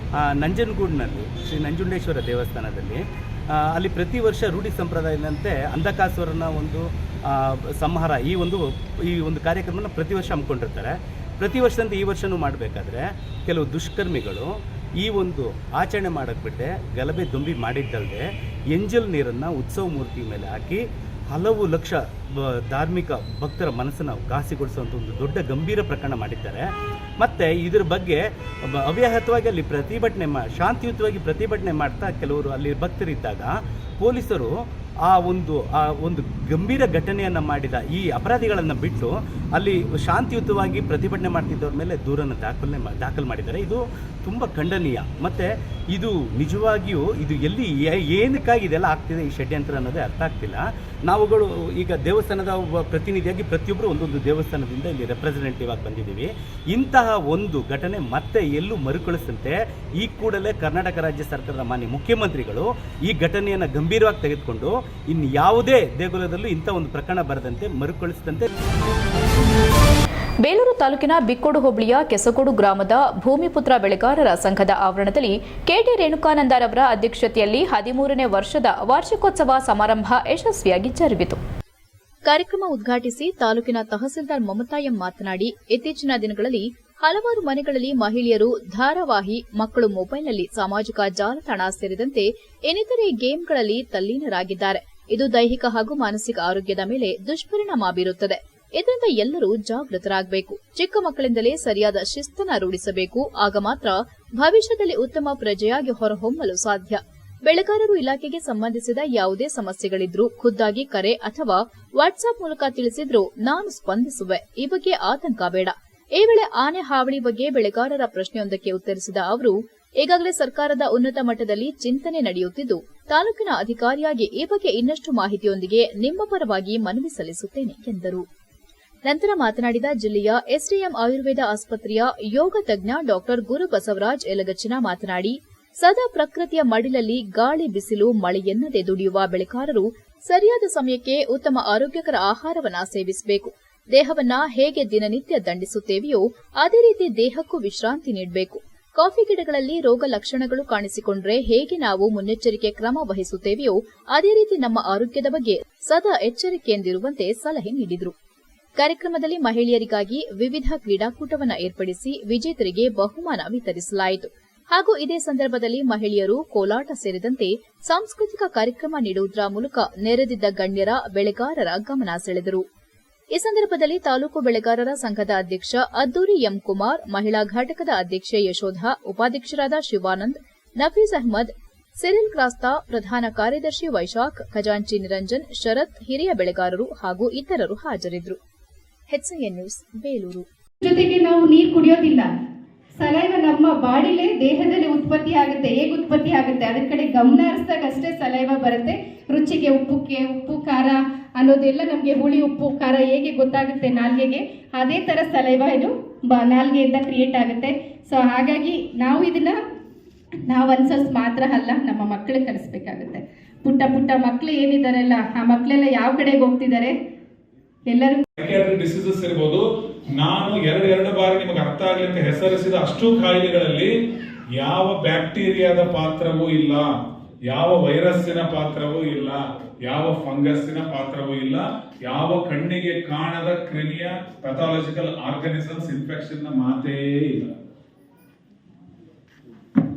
ನಂಜನಗೂಡಿನಲ್ಲಿ ಶ್ರೀ ನಂಜುಂಡೇಶ್ವರ ದೇವಸ್ಥಾನದಲ್ಲಿ ಅಲ್ಲಿ ಪ್ರತಿ ವರ್ಷ ರೂಢಿ ಸಂಪ್ರದಾಯದಂತೆ ಅಂಧಕಾಸುರನ ಒಂದು ಸಂಹಾರ ಈ ಒಂದು ಕಾರ್ಯಕ್ರಮನ ಪ್ರತಿ ವರ್ಷ ಹಮ್ಮಿಕೊಂಡಿರ್ತಾರೆ. ಪ್ರತಿ ವರ್ಷದಂತೆ ಈ ವರ್ಷವೂ ಮಾಡಬೇಕಾದ್ರೆ ಕೆಲವು ದುಷ್ಕರ್ಮಿಗಳು ಈ ಒಂದು ಆಚರಣೆ ಮಾಡೋಕ್ಕೆ ಬಿಟ್ಟೆ ಗಲಭೆ ದೊಂಬಿ ಮಾಡಿದ್ದಲ್ಲದೆ ಎಂಜಲ್ ನೀರನ್ನು ಉತ್ಸವ ಮೂರ್ತಿ ಮೇಲೆ ಹಾಕಿ ಹಲವು ಲಕ್ಷ ಧಾರ್ಮಿಕ ಭಕ್ತರ ಮನಸ್ಸನ್ನು ಘಾಸಿಗೊಳಿಸುವಂಥ ಒಂದು ದೊಡ್ಡ ಗಂಭೀರ ಪ್ರಕರಣ ಮಾಡಿದ್ದಾರೆ. ಮತ್ತು ಇದರ ಬಗ್ಗೆ ಅವ್ಯಾಹತವಾಗಿ ಅಲ್ಲಿ ಶಾಂತಿಯುತವಾಗಿ ಪ್ರತಿಭಟನೆ ಮಾಡ್ತಾ ಕೆಲವರು ಅಲ್ಲಿ ಭಕ್ತರಿದ್ದಾಗ ಪೊಲೀಸರು ಆ ಒಂದು ಗಂಭೀರ ಘಟನೆಯನ್ನು ಮಾಡಿದ ಈ ಅಪರಾಧಿಗಳನ್ನು ಬಿಟ್ಟು ಅಲ್ಲಿ ಶಾಂತಿಯುತವಾಗಿ ಪ್ರತಿಭಟನೆ ಮಾಡ್ತಿದ್ದವ್ರ ಮೇಲೆ ದೂರನ್ನು ದಾಖಲು ಮಾಡಿದ್ದಾರೆ. ಇದು ತುಂಬ ಖಂಡನೀಯ. ಮತ್ತು ಇದು ನಿಜವಾಗಿಯೂ ಇದು ಏನಕ್ಕಾಗಿ ಇದೆಲ್ಲ ಆಗ್ತಿದೆ ಈ ಷಡ್ಯಂತ್ರ ಅನ್ನೋದೇ ಅರ್ಥ ಆಗ್ತಿಲ್ಲ. ನಾವುಗಳು ಈಗ ದೇವಸ್ಥಾನದ ಪ್ರತಿನಿಧಿಯಾಗಿ ಪ್ರತಿಯೊಬ್ಬರು ಒಂದೊಂದು ದೇವಸ್ಥಾನದಿಂದ ಇಲ್ಲಿ ರೆಪ್ರೆಸೆಂಟೇಟಿವ್ ಆಗಿ ಬಂದಿದ್ದೀವಿ. ಇಂತಹ ಒಂದು ಘಟನೆ ಮತ್ತೆ ಎಲ್ಲೂ ಮರುಕಳಿಸಂತೆ ಈ ಕೂಡಲೇ ಕರ್ನಾಟಕ ರಾಜ್ಯ ಸರ್ಕಾರದ ಮಾನ್ಯ ಮುಖ್ಯಮಂತ್ರಿಗಳು ಈ ಘಟನೆಯನ್ನು ಗಂಭೀರವಾಗಿ ತೆಗೆದುಕೊಂಡು ಇನ್ನು ಯಾವುದೇ ದೇಗುಲದಲ್ಲೂ ಇಂಥ ಒಂದು ಪ್ರಕರಣ ಬರದಂತೆ ಮರುಕಳಿಸಿದಂತೆ. ಬೇಲೂರು ತಾಲೂಕಿನ ಬಿಕ್ಕೋಡು ಹೋಬಳಿಯ ಕೆಸಗೋಡು ಗ್ರಾಮದ ಭೂಮಿಪುತ್ರ ಬೆಳೆಗಾರರ ಸಂಘದ ಆವರಣದಲ್ಲಿ ಕೆಟಿ ರೇಣುಕಾನಂದರವರ ಅಧ್ಯಕ್ಷತೆಯಲ್ಲಿ 13ನೇ ವರ್ಷದ ವಾರ್ಷಿಕೋತ್ಸವ ಸಮಾರಂಭ ಯಶಸ್ವಿಯಾಗಿ ಜರುಗಿತು. ಕಾರ್ಯಕ್ರಮ ಉದ್ಘಾಟಿಸಿ ತಾಲೂಕಿನ ತಹಸೀಲ್ದಾರ್ ಮಮತಾಯಂ ಮಾತನಾಡಿ, ಇತ್ತೀಚಿನ ದಿನಗಳಲ್ಲಿ ಹಲವಾರು ಮನೆಗಳಲ್ಲಿ ಮಹಿಳೆಯರು ಧಾರಾವಾಹಿ, ಮಕ್ಕಳು ಮೊಬೈಲ್ನಲ್ಲಿ ಸಾಮಾಜಿಕ ಜಾಲತಾಣ ಸೇರಿದಂತೆ ಇನ್ನಿತರೆ ಗೇಮ್ಗಳಲ್ಲಿ ತಲ್ಲೀನರಾಗಿದ್ದಾರೆ. ಇದು ದೈಹಿಕ ಹಾಗೂ ಮಾನಸಿಕ ಆರೋಗ್ಯದ ಮೇಲೆ ದುಷ್ಪರಿಣಾಮ ಬೀರುತ್ತದೆ. ಇದರಿಂದ ಎಲ್ಲರೂ ಜಾಗೃತರಾಗಬೇಕು. ಚಿಕ್ಕ ಮಕ್ಕಳಿಂದಲೇ ಸರಿಯಾದ ಶಿಸ್ತನ್ನು ರೂಢಿಸಬೇಕು. ಆಗ ಮಾತ್ರ ಭವಿಷ್ಯದಲ್ಲಿ ಉತ್ತಮ ಪ್ರಜೆಯಾಗಿ ಹೊರಹೊಮ್ಮಲು ಸಾಧ್ಯ. ಬೆಳೆಗಾರರು ಇಲಾಖೆಗೆ ಸಂಬಂಧಿಸಿದ ಯಾವುದೇ ಸಮಸ್ಯೆಗಳಿದ್ರೂ ಖುದ್ದಾಗಿ ಕರೆ ಅಥವಾ ವಾಟ್ಸ್ಆಪ್ ಮೂಲಕ ತಿಳಿಸಿದ್ರೂ ನಾನು ಸ್ಪಂದಿಸುವೆ. ಈ ಬಗ್ಗೆ ಆತಂಕ ಬೇಡ. ಈ ವೇಳೆ ಆನೆ ಹಾವಳಿ ಬಗ್ಗೆ ಬೆಳೆಗಾರರ ಪ್ರಶ್ನೆಯೊಂದಕ್ಕೆ ಉತ್ತರಿಸಿದ ಅವರು, ಈಗಾಗಲೇ ಸರ್ಕಾರದ ಉನ್ನತ ಮಟ್ಟದಲ್ಲಿ ಚಿಂತನೆ ನಡೆಯುತ್ತಿದ್ದು ತಾಲೂಕಿನ ಅಧಿಕಾರಿಯಾಗಿ ಈ ಬಗ್ಗೆ ಇನ್ನಷ್ಟು ಮಾಹಿತಿಯೊಂದಿಗೆ ನಿಮ್ಮ ಪರವಾಗಿ ಮನವಿ ಸಲ್ಲಿಸುತ್ತೇನೆ ಎಂದರು. ನಂತರ ಮಾತನಾಡಿದ ಜಿಲ್ಲೆಯ ಎಸ್ಡಿಎಂ ಆಯುರ್ವೇದ ಆಸ್ಪತ್ರೆಯ ಯೋಗ ತಜ್ಞ ಡಾ ಗುರು ಬಸವರಾಜ್ ಯಲಗಚ್ಚಿನ ಮಾತನಾಡಿ, ಸದಾ ಪ್ರಕೃತಿಯ ಮಡಿಲಲ್ಲಿ ಗಾಳಿ ಬಿಸಿಲು ಮಳೆಯೆನ್ನದೆ ದುಡಿಯುವ ಬೆಳೆಗಾರರು ಸರಿಯಾದ ಸಮಯಕ್ಕೆ ಉತ್ತಮ ಆರೋಗ್ಯಕರ ಆಹಾರವನ್ನ ಸೇವಿಸಬೇಕು. ದೇಹವನ್ನ ಹೇಗೆ ದಿನನಿತ್ಯ ದಂಡಿಸುತ್ತೇವೆಯೋ ಅದೇ ರೀತಿ ದೇಹಕ್ಕೂ ವಿಶ್ರಾಂತಿ ನೀಡಬೇಕು. ಕಾಫಿ ಗಿಡಗಳಲ್ಲಿ ರೋಗ ಲಕ್ಷಣಗಳು ಕಾಣಿಸಿಕೊಂಡ್ರೆ ಹೇಗೆ ನಾವು ಮುನ್ನೆಚ್ಚರಿಕೆ ಕ್ರಮ ವಹಿಸುತ್ತೇವೆಯೋ ಅದೇ ರೀತಿ ನಮ್ಮ ಆರೋಗ್ಯದ ಬಗ್ಗೆ ಸದಾ ಎಚ್ಚರಿಕೆಯಿಂದಿರುವಂತೆ ಸಲಹೆ ನೀಡಿದರು. ಕಾರ್ಯಕ್ರಮದಲ್ಲಿ ಮಹಿಳೆಯರಿಗಾಗಿ ವಿವಿಧ ಕ್ರೀಡಾಕೂಟವನ್ನು ಏರ್ಪಡಿಸಿ ವಿಜೇತರಿಗೆ ಬಹುಮಾನ ವಿತರಿಸಲಾಯಿತು. ಹಾಗೂ ಇದೇ ಸಂದರ್ಭದಲ್ಲಿ ಮಹಿಳೆಯರು ಕೋಲಾಟ ಸೇರಿದಂತೆ ಸಾಂಸ್ಕೃತಿಕ ಕಾರ್ಯಕ್ರಮ ನೀಡುವುದರ ಮೂಲಕ ನೆರೆದಿದ್ದ ಗಣ್ಯರ ಬೆಳೆಗಾರರ ಗಮನ ಸೆಳೆದರು. ಈ ಸಂದರ್ಭದಲ್ಲಿ ತಾಲೂಕು ಬೆಳೆಗಾರರ ಸಂಘದ ಅಧ್ಯಕ್ಷ ಅದ್ದೂರಿ ಎಂ ಕುಮಾರ್, ಮಹಿಳಾ ಘಟಕದ ಅಧ್ಯಕ್ಷೆ ಯಶೋಧ, ಉಪಾಧ್ಯಕ್ಷರಾದ ಶಿವಾನಂದ್, ನಫೀಸ್ ಅಹ್ಮದ್, ಸಿರಿಲ್ ಕ್ರಾಸ್ತಾ, ಪ್ರಧಾನ ಕಾರ್ಯದರ್ಶಿ ವೈಶಾಖ್, ಖಜಾಂಚಿ ನಿರಂಜನ್, ಶರತ್, ಹಿರಿಯ ಬೆಳೆಗಾರರು ಹಾಗೂ ಇತರರು ಹಾಜರಿದ್ದರು. HCN news, Belur. ಜೊತೆಗೆ ನಾವು ನೀರು ಕುಡಿಯೋದಿಲ್ಲ. ಸಲೈವ ನಮ್ಮ ಬಾಡಿಲೇ ದೇಹದಲ್ಲಿ ಉತ್ಪತ್ತಿ ಆಗುತ್ತೆ. ಹೇಗೆ ಉತ್ಪತ್ತಿ ಆಗುತ್ತೆ ಅದರ ಕಡೆ ಗಮನ ಹರಿಸಿದಾಗ ಅಷ್ಟೇ ಸಲೈವ ಬರುತ್ತೆ. ರುಚಿಗೆ ಉಪ್ಪು ಖಾರ ಅನ್ನೋದೆಲ್ಲ ನಮಗೆ ಹುಳಿ ಉಪ್ಪು ಖಾರ ಹೇಗೆ ಗೊತ್ತಾಗುತ್ತೆ ನಾಲ್ಗೆಗೆ, ಅದೇ ಥರ ಸಲೈವ ಇದು ನಾಲ್ಗೆಯಿಂದ ಕ್ರಿಯೇಟ್ ಆಗುತ್ತೆ. ಸೊ ಹಾಗಾಗಿ ನಾವು ಇದನ್ನ ನಾವು ಅನ್ಸೋದು ಮಾತ್ರ ಅಲ್ಲ, ನಮ್ಮ ಮಕ್ಕಳಿಗೆ ಕಲಿಸ್ಬೇಕಾಗುತ್ತೆ. ಪುಟ್ಟ ಮಕ್ಕಳು ಏನಿದಾರಲ್ಲ, ಆ ಮಕ್ಕಳೆಲ್ಲ ಯಾವ ಕಡೆಗೆ ಹೋಗ್ತಿದ್ದಾರೆ ಎಲ್ಲರೂ. ಡಿಸೀಸಸ್ ಇರ್ಬೋದು. ನಾನು ಎರಡು ಬಾರಿ ನಿಮಗೆ ಅರ್ಥ ಆಗಲಿ ಅಂತ ಹೆಸರಿಸಿದ ಅಷ್ಟು ಕಾಯಿಲೆಗಳಲ್ಲಿ ಯಾವ ಬ್ಯಾಕ್ಟೀರಿಯಾದ ಪಾತ್ರವೂ ಇಲ್ಲ, ಯಾವ ವೈರಸ್ಸಿನ ಪಾತ್ರವೂ ಇಲ್ಲ, ಯಾವ ಫಂಗಸ್ಸಿನ ಪಾತ್ರವೂ ಇಲ್ಲ, ಯಾವ ಕಣ್ಣಿಗೆ ಕಾಣದ ಕ್ರಿಮಿಯ ಪೆಥಾಲಜಿಕಲ್ ಆರ್ಗನಿಸಮ್ಸ್ ಇನ್ಫೆಕ್ಷನ್ ನ ಮಾತೇ ಇಲ್ಲ.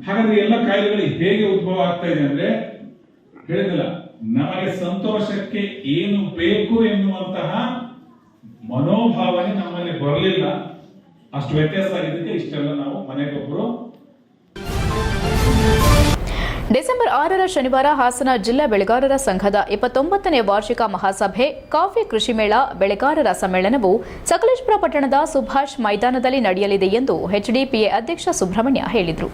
ಹಾಗಾದ್ರೆ ಎಲ್ಲ ಕಾಯಿಲೆಗಳು ಹೇಗೆ ಉದ್ಭವ ಆಗ್ತಾ ಇದೆ ಅಂದ್ರೆ, ಹೇಳಿದಿಲ್ಲ, ನಮಗೆ ಸಂತೋಷಕ್ಕೆ ಏನು ಬೇಕು ಎನ್ನುವಂತಹ ಮನೋಭಾವನೆ ನಮ್ಮಲ್ಲಿ ಬರಲಿಲ್ಲ. ಅಷ್ಟು ವ್ಯತ್ಯಾಸ ಆಗಿದ್ದಕ್ಕೆ ಇಷ್ಟೆಲ್ಲ ನಾವು ಮನೆಗೊಬ್ಬರು. ಡಿಸೆಂಬರ್ 6ರ ಶನಿವಾರ ಹಾಸನ ಜಿಲ್ಲಾ ಬೆಳೆಗಾರರ ಸಂಘದ 29ನೇ ವಾರ್ಷಿಕ ಮಹಾಸಭೆ ಕಾಫಿ ಕೃಷಿ ಮೇಳ ಬೆಳೆಗಾರರ ಸಮ್ಮೇಳನವು ಸಕಲೇಶಪುರ ಪಟ್ಟಣದ ಸುಭಾಷ್ ಮೈದಾನದಲ್ಲಿ ನಡೆಯಲಿದೆ ಎಂದು HDPA ಅಧ್ಯಕ್ಷ ಸುಬ್ರಹ್ಮಣ್ಯ ಹೇಳಿದರು.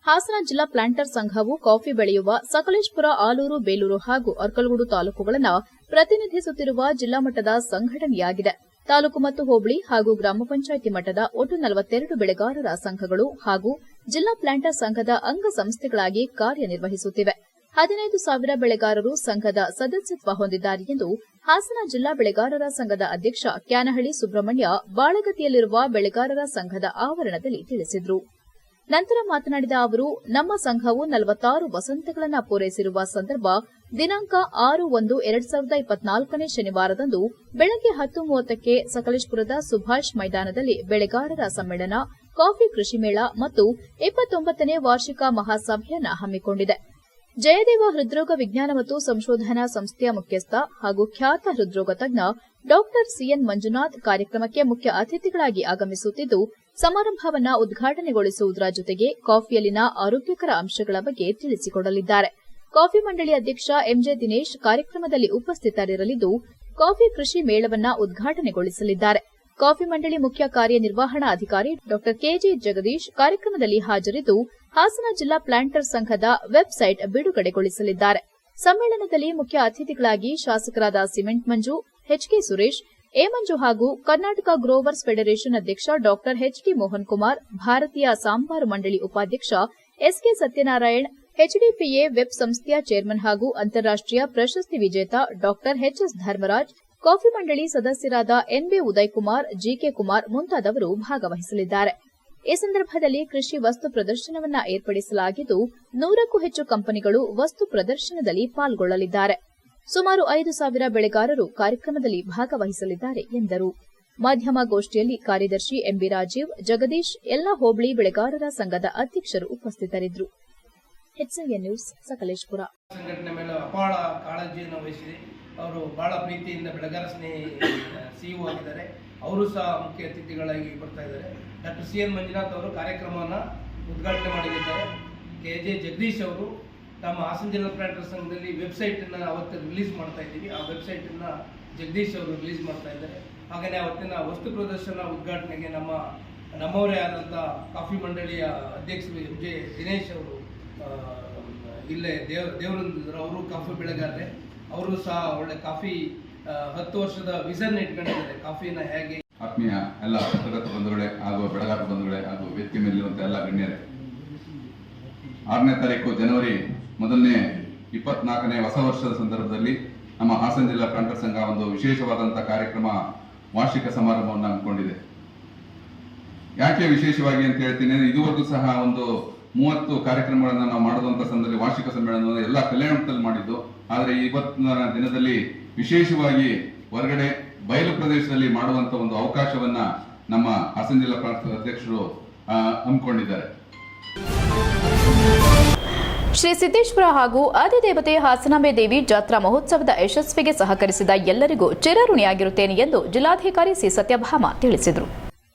ಹಾಸನ ಜಿಲ್ಲಾ ಪ್ಲಾಂಟರ್ ಸಂಘವು ಕಾಫಿ ಬೆಳೆಯುವ ಸಕಲೇಶಪುರ, ಆಲೂರು, ಬೇಲೂರು ಹಾಗೂ ಅರ್ಕಲಗೂಡು ತಾಲೂಕುಗಳನ್ನು ಪ್ರತಿನಿಧಿಸುತ್ತಿರುವ ಜಿಲ್ಲಾ ಮಟ್ಟದ ಸಂಘಟನೆಯಾಗಿದೆ. ತಾಲೂಕು ಮತ್ತು ಹೋಬಳಿ ಹಾಗೂ ಗ್ರಾಮ ಪಂಚಾಯಿತಿ ಮಟ್ಟದ ಒಟ್ಟು 42 ಬೆಳೆಗಾರರ ಸಂಘಗಳು ಹಾಗೂ ಜಿಲ್ಲಾ ಪ್ಲಾಂಟರ್ ಸಂಘದ ಅಂಗ ಸಂಸ್ಥೆಗಳಾಗಿ ಕಾರ್ಯನಿರ್ವಹಿಸುತ್ತಿವೆ. 15,000 ಬೆಳೆಗಾರರು ಸಂಘದ ಸದಸ್ಯತ್ವ ಹೊಂದಿದ್ದಾರೆ ಎಂದು ಹಾಸನ ಜಿಲ್ಲಾ ಬೆಳೆಗಾರರ ಸಂಘದ ಅಧ್ಯಕ್ಷ ಕ್ಯಾನಹಳ್ಳಿ ಸುಬ್ರಹ್ಮಣ್ಯ ಬಾಳಗತಿಯಲ್ಲಿರುವ ಬೆಳೆಗಾರರ ಸಂಘದ ಆವರಣದಲ್ಲಿ ತಿಳಿಸಿದರು. ನಂತರ ಮಾತನಾಡಿದ ಅವರು, ನಮ್ಮ ಸಂಘವು 46 ವಸಂತಗಳನ್ನು ಪೂರೈಸಿರುವ ಸಂದರ್ಭ ದಿನಾಂಕ 6/1/2024 ಶನಿವಾರದಂದು ಬೆಳಗ್ಗೆ 10:30ಕ್ಕೆ ಸಕಲೇಶಪುರದ ಸುಭಾಷ್ ಮೈದಾನದಲ್ಲಿ ಬೆಳೆಗಾರರ ಸಮ್ಮೇಳನ, ಕಾಫಿ ಕೃಷಿ ಮೇಳ ಮತ್ತು 29ನೇ ವಾರ್ಷಿಕ ಮಹಾಸಭೆಯನ್ನು ಹಮ್ಮಿಕೊಂಡಿದೆ. ಜಯದೇವ ಹೃದ್ರೋಗ ವಿಜ್ಞಾನ ಮತ್ತು ಸಂಶೋಧನಾ ಸಂಸ್ಥೆಯ ಮುಖ್ಯಸ್ಥ ಹಾಗೂ ಖ್ಯಾತ ಹೃದ್ರೋಗ ತಜ್ಞ ಡಾ ಸಿಎನ್ ಮಂಜುನಾಥ್ ಕಾರ್ಯಕ್ರಮಕ್ಕೆ ಮುಖ್ಯ ಅತಿಥಿಗಳಾಗಿ ಆಗಮಿಸುತ್ತಿದ್ದು, ಸಮಾರಂಭವನ್ನು ಉದ್ಘಾಟನೆಗೊಳಿಸುವುದರ ಜೊತೆಗೆ ಕಾಫಿಯಲ್ಲಿನ ಆರೋಗ್ಯಕರ ಅಂಶಗಳ ಬಗ್ಗೆ ತಿಳಿಸಿಕೊಡಲಿದ್ದಾರೆ. ಕಾಫಿ ಮಂಡಳಿ ಅಧ್ಯಕ್ಷ ಎಂಜೆ ದಿನೇಶ್ ಕಾರ್ಯಕ್ರಮದಲ್ಲಿ ಉಪಸ್ಥಿತರಿರಲಿದ್ದು, ಕಾಫಿ ಕೃಷಿ ಮೇಳವನ್ನು ಉದ್ಘಾಟನೆಗೊಳಿಸಲಿದ್ದಾರೆ. ಕಾಫಿ ಮಂಡಳಿ ಮುಖ್ಯ ಕಾರ್ಯನಿರ್ವಹಣಾಧಿಕಾರಿ ಡಾ ಕೆಜೆ ಜಗದೀಶ್ ಕಾರ್ಯಕ್ರಮದಲ್ಲಿ ಹಾಜರಿದ್ದು, ಹಾಸನ ಜಿಲ್ಲಾ ಪ್ಲಾಂಟರ್ ಸಂಘದ ವೆಬ್ಸೈಟ್ ಬಿಡುಗಡೆಗೊಳಿಸಲಿದ್ದಾರೆ. ಸಮ್ಮೇಳನದಲ್ಲಿ ಮುಖ್ಯ ಅತಿಥಿಗಳಾಗಿ ಶಾಸಕರಾದ cement Manju, HK Suresh, A Manju ಹಾಗೂ ಕರ್ನಾಟಕ ಗ್ರೋವರ್ಸ್ ಫೆಡರೇಷನ್ ಅಧ್ಯಕ್ಷ ಡಾ ಎಚ್ಡಿ ಮೋಹನ್ ಕುಮಾರ್, ಭಾರತೀಯ ಸಾಂಬಾರು ಮಂಡಳಿ ಉಪಾಧ್ಯಕ್ಷ ಎಸ್ಕೆ ಸತ್ಯನಾರಾಯಣ್, HDPA ವೆಬ್ ಸಂಸ್ಥೆಯ ಚೇರ್ಮನ್ ಹಾಗೂ ಅಂತಾರಾಷ್ಟೀಯ ಪ್ರಶಸ್ತಿ ವಿಜೇತ ಡಾ ಎಚ್ಎಸ್ ಧರ್ಮರಾಜ್, ಕಾಫಿ ಮಂಡಳಿ ಸದಸ್ಯರಾದ ಎನ್ಬಿ ಉದಯಕುಮಾರ್, ಜಿಕೆ ಕುಮಾರ್ ಮುಂತಾದವರು ಭಾಗವಹಿಸಲಿದ್ದಾರೆ. ಈ ಸಂದರ್ಭದಲ್ಲಿ ಕೃಷಿ ವಸ್ತು ಪ್ರದರ್ಶನವನ್ನು ಏರ್ಪಡಿಸಲಾಗಿದ್ದು, 100ಕ್ಕೂ ಹೆಚ್ಚು ಕಂಪನಿಗಳು ವಸ್ತು ಪ್ರದರ್ಶನದಲ್ಲಿ ಪಾಲ್ಗೊಳ್ಳಲಿದ್ದಾರೆ. ಸುಮಾರು 5,000 ಬೆಳೆಗಾರರು ಕಾರ್ಯಕ್ರಮದಲ್ಲಿ ಭಾಗವಹಿಸಲಿದ್ದಾರೆ ಎಂದರು. ಮಾಧ್ಯಮ ಗೋಷ್ಠಿಯಲ್ಲಿ ಕಾರ್ಯದರ್ಶಿ ಎಂಬಿ ರಾಜೀವ್, ಜಗದೀಶ್, ಎಲ್ಲ ಹೋಬಳಿ ಬೆಳೆಗಾರರ ಸಂಘದ ಅಧ್ಯಕ್ಷರು ಉಪಸ್ಥಿತರಿದ್ದರು. HCN news, Sakleshpur. ಸಂಘಟನೆ ಮೇಲೆ ಅಪಾರ ಕಾಳಜಿಯನ್ನು ವಹಿಸಿದೆ. ಅವರು ಬಹಳ ಪ್ರೀತಿಯಿಂದ ಬೆಳೆಗಾರ ಸ್ನೇಹಿ ಸಿಇಒ ಆಗಿದ್ದಾರೆ. ಅವರು ಸಹ ಮುಖ್ಯ ಅತಿಥಿಗಳಾಗಿ ಬರ್ತಾ ಇದ್ದಾರೆ. ಡಾ ಸಿಎನ್ ಮಂಜುನಾಥ್ ಅವರು ಕಾರ್ಯಕ್ರಮವನ್ನು ಉದ್ಘಾಟನೆ ಮಾಡಲಿದ್ದಾರೆ. ಕೆಜೆ ಜಗದೀಶ್ ಅವರು ನಮ್ಮ ಹಾಸನ ಜಿಲ್ಲಾ ಪ್ಲಾಂಟರ್ ಸಂಘದಲ್ಲಿ ವೆಬ್ಸೈಟನ್ನು ಅವತ್ತು ರಿಲೀಸ್ ಮಾಡ್ತಾ ಇದ್ದೀವಿ. ಆ ವೆಬ್ಸೈಟನ್ನು ಜಗದೀಶ್ ಅವರು ರಿಲೀಸ್ ಮಾಡ್ತಾ ಇದ್ದಾರೆ. ಹಾಗೆಯೇ ಅವತ್ತಿನ ವಸ್ತು ಪ್ರದರ್ಶನ ಉದ್ಘಾಟನೆಗೆ ನಮ್ಮವರೇ ಆದಂಥ ಕಾಫಿ ಮಂಡಳಿಯ ಅಧ್ಯಕ್ಷರು ಎಂಜೆ ದಿನೇಶ್ ಅವರು ಇಲ್ಲೇ ದೇವರಂದ್ರ ಅವರು ಕಾಫಿ ಬೆಳೆಗಾರರೆ. ಅವರು ಸಹ ಒಳ್ಳೆ ಕಾಫಿ 10 ವರ್ಷದ ವಿಷನ್ ಇಟ್ಕೊಂಡಿದ್ದಾರೆ. ಕಾಫಿನ ಹೇಗೆ. ಆತ್ಮೀಯ ಎಲ್ಲ ಪತ್ರಕರ್ತ ಬಂಧುಗಳೇ ಹಾಗೂ ಬೆಳೆಗಾರ ಬಂಧುಗಳೇ ಹಾಗೂ ವೇದಿಕೆ ಮೇಲಿರುವಂಥ ಎಲ್ಲ ಗಣ್ಯರೇ, 6ನೇ ತಾರೀಕು ಜನವರಿ ಮೊದಲನೇ 24ನೇ ಹೊಸ ವರ್ಷದ ಸಂದರ್ಭದಲ್ಲಿ ನಮ್ಮ ಹಾಸನ ಜಿಲ್ಲಾ ಪ್ಲಾಂಟರ್ ಸಂಘ ಒಂದು ವಿಶೇಷವಾದಂಥ ಕಾರ್ಯಕ್ರಮ ವಾರ್ಷಿಕ ಸಮಾರಂಭವನ್ನು ಹಮ್ಮಿಕೊಂಡಿದೆ. ಯಾಕೆ ವಿಶೇಷವಾಗಿ ಅಂತ ಹೇಳ್ತೀನಿ, ಇದುವರೆಗೂ ಸಹ ಒಂದು 30 ಕಾರ್ಯಕ್ರಮಗಳನ್ನು ನಾವು ಮಾಡುವಂಥ ಸಂದರ್ಭದಲ್ಲಿ ವಾರ್ಷಿಕ ಸಮ್ಮೇಳನವನ್ನು ಎಲ್ಲ ಕಲ್ಯಾಣ ಮಟ್ಟದಲ್ಲಿ ಮಾಡಿದ್ದು. ಆದರೆ ಇವತ್ತಿನ ದಿನದಲ್ಲಿ ವಿಶೇಷವಾಗಿ ಹೊರಗಡೆ ಬಯಲು ಪ್ರದೇಶದಲ್ಲಿ ಮಾಡುವಂತ ಒಂದು ಅವಕಾಶವನ್ನ ನಮ್ಮ ಹಾಸನ ಜಿಲ್ಲಾ ಪ್ರಾಂತ ಅಧ್ಯಕ್ಷರು ಹಮ್ಮಿಕೊಂಡಿದ್ದಾರೆ. ಶ್ರೀ ಸಿದ್ದೇಶ್ವರ ಹಾಗೂ ಆದಿದೇವತೆ ಹಾಸನಾಂಬೆ ದೇವಿ ಜಾತ್ರಾ ಮಹೋತ್ಸವದ ಯಶಸ್ವಿಗೆ ಸಹಕರಿಸಿದ ಎಲ್ಲರಿಗೂ ಚಿರಋಣಿಯಾಗಿರುತ್ತೇನೆ ಎಂದು ಜಿಲ್ಲಾಧಿಕಾರಿ ಸಿ ಸತ್ಯಭಾಮ ತಿಳಿಸಿದರು.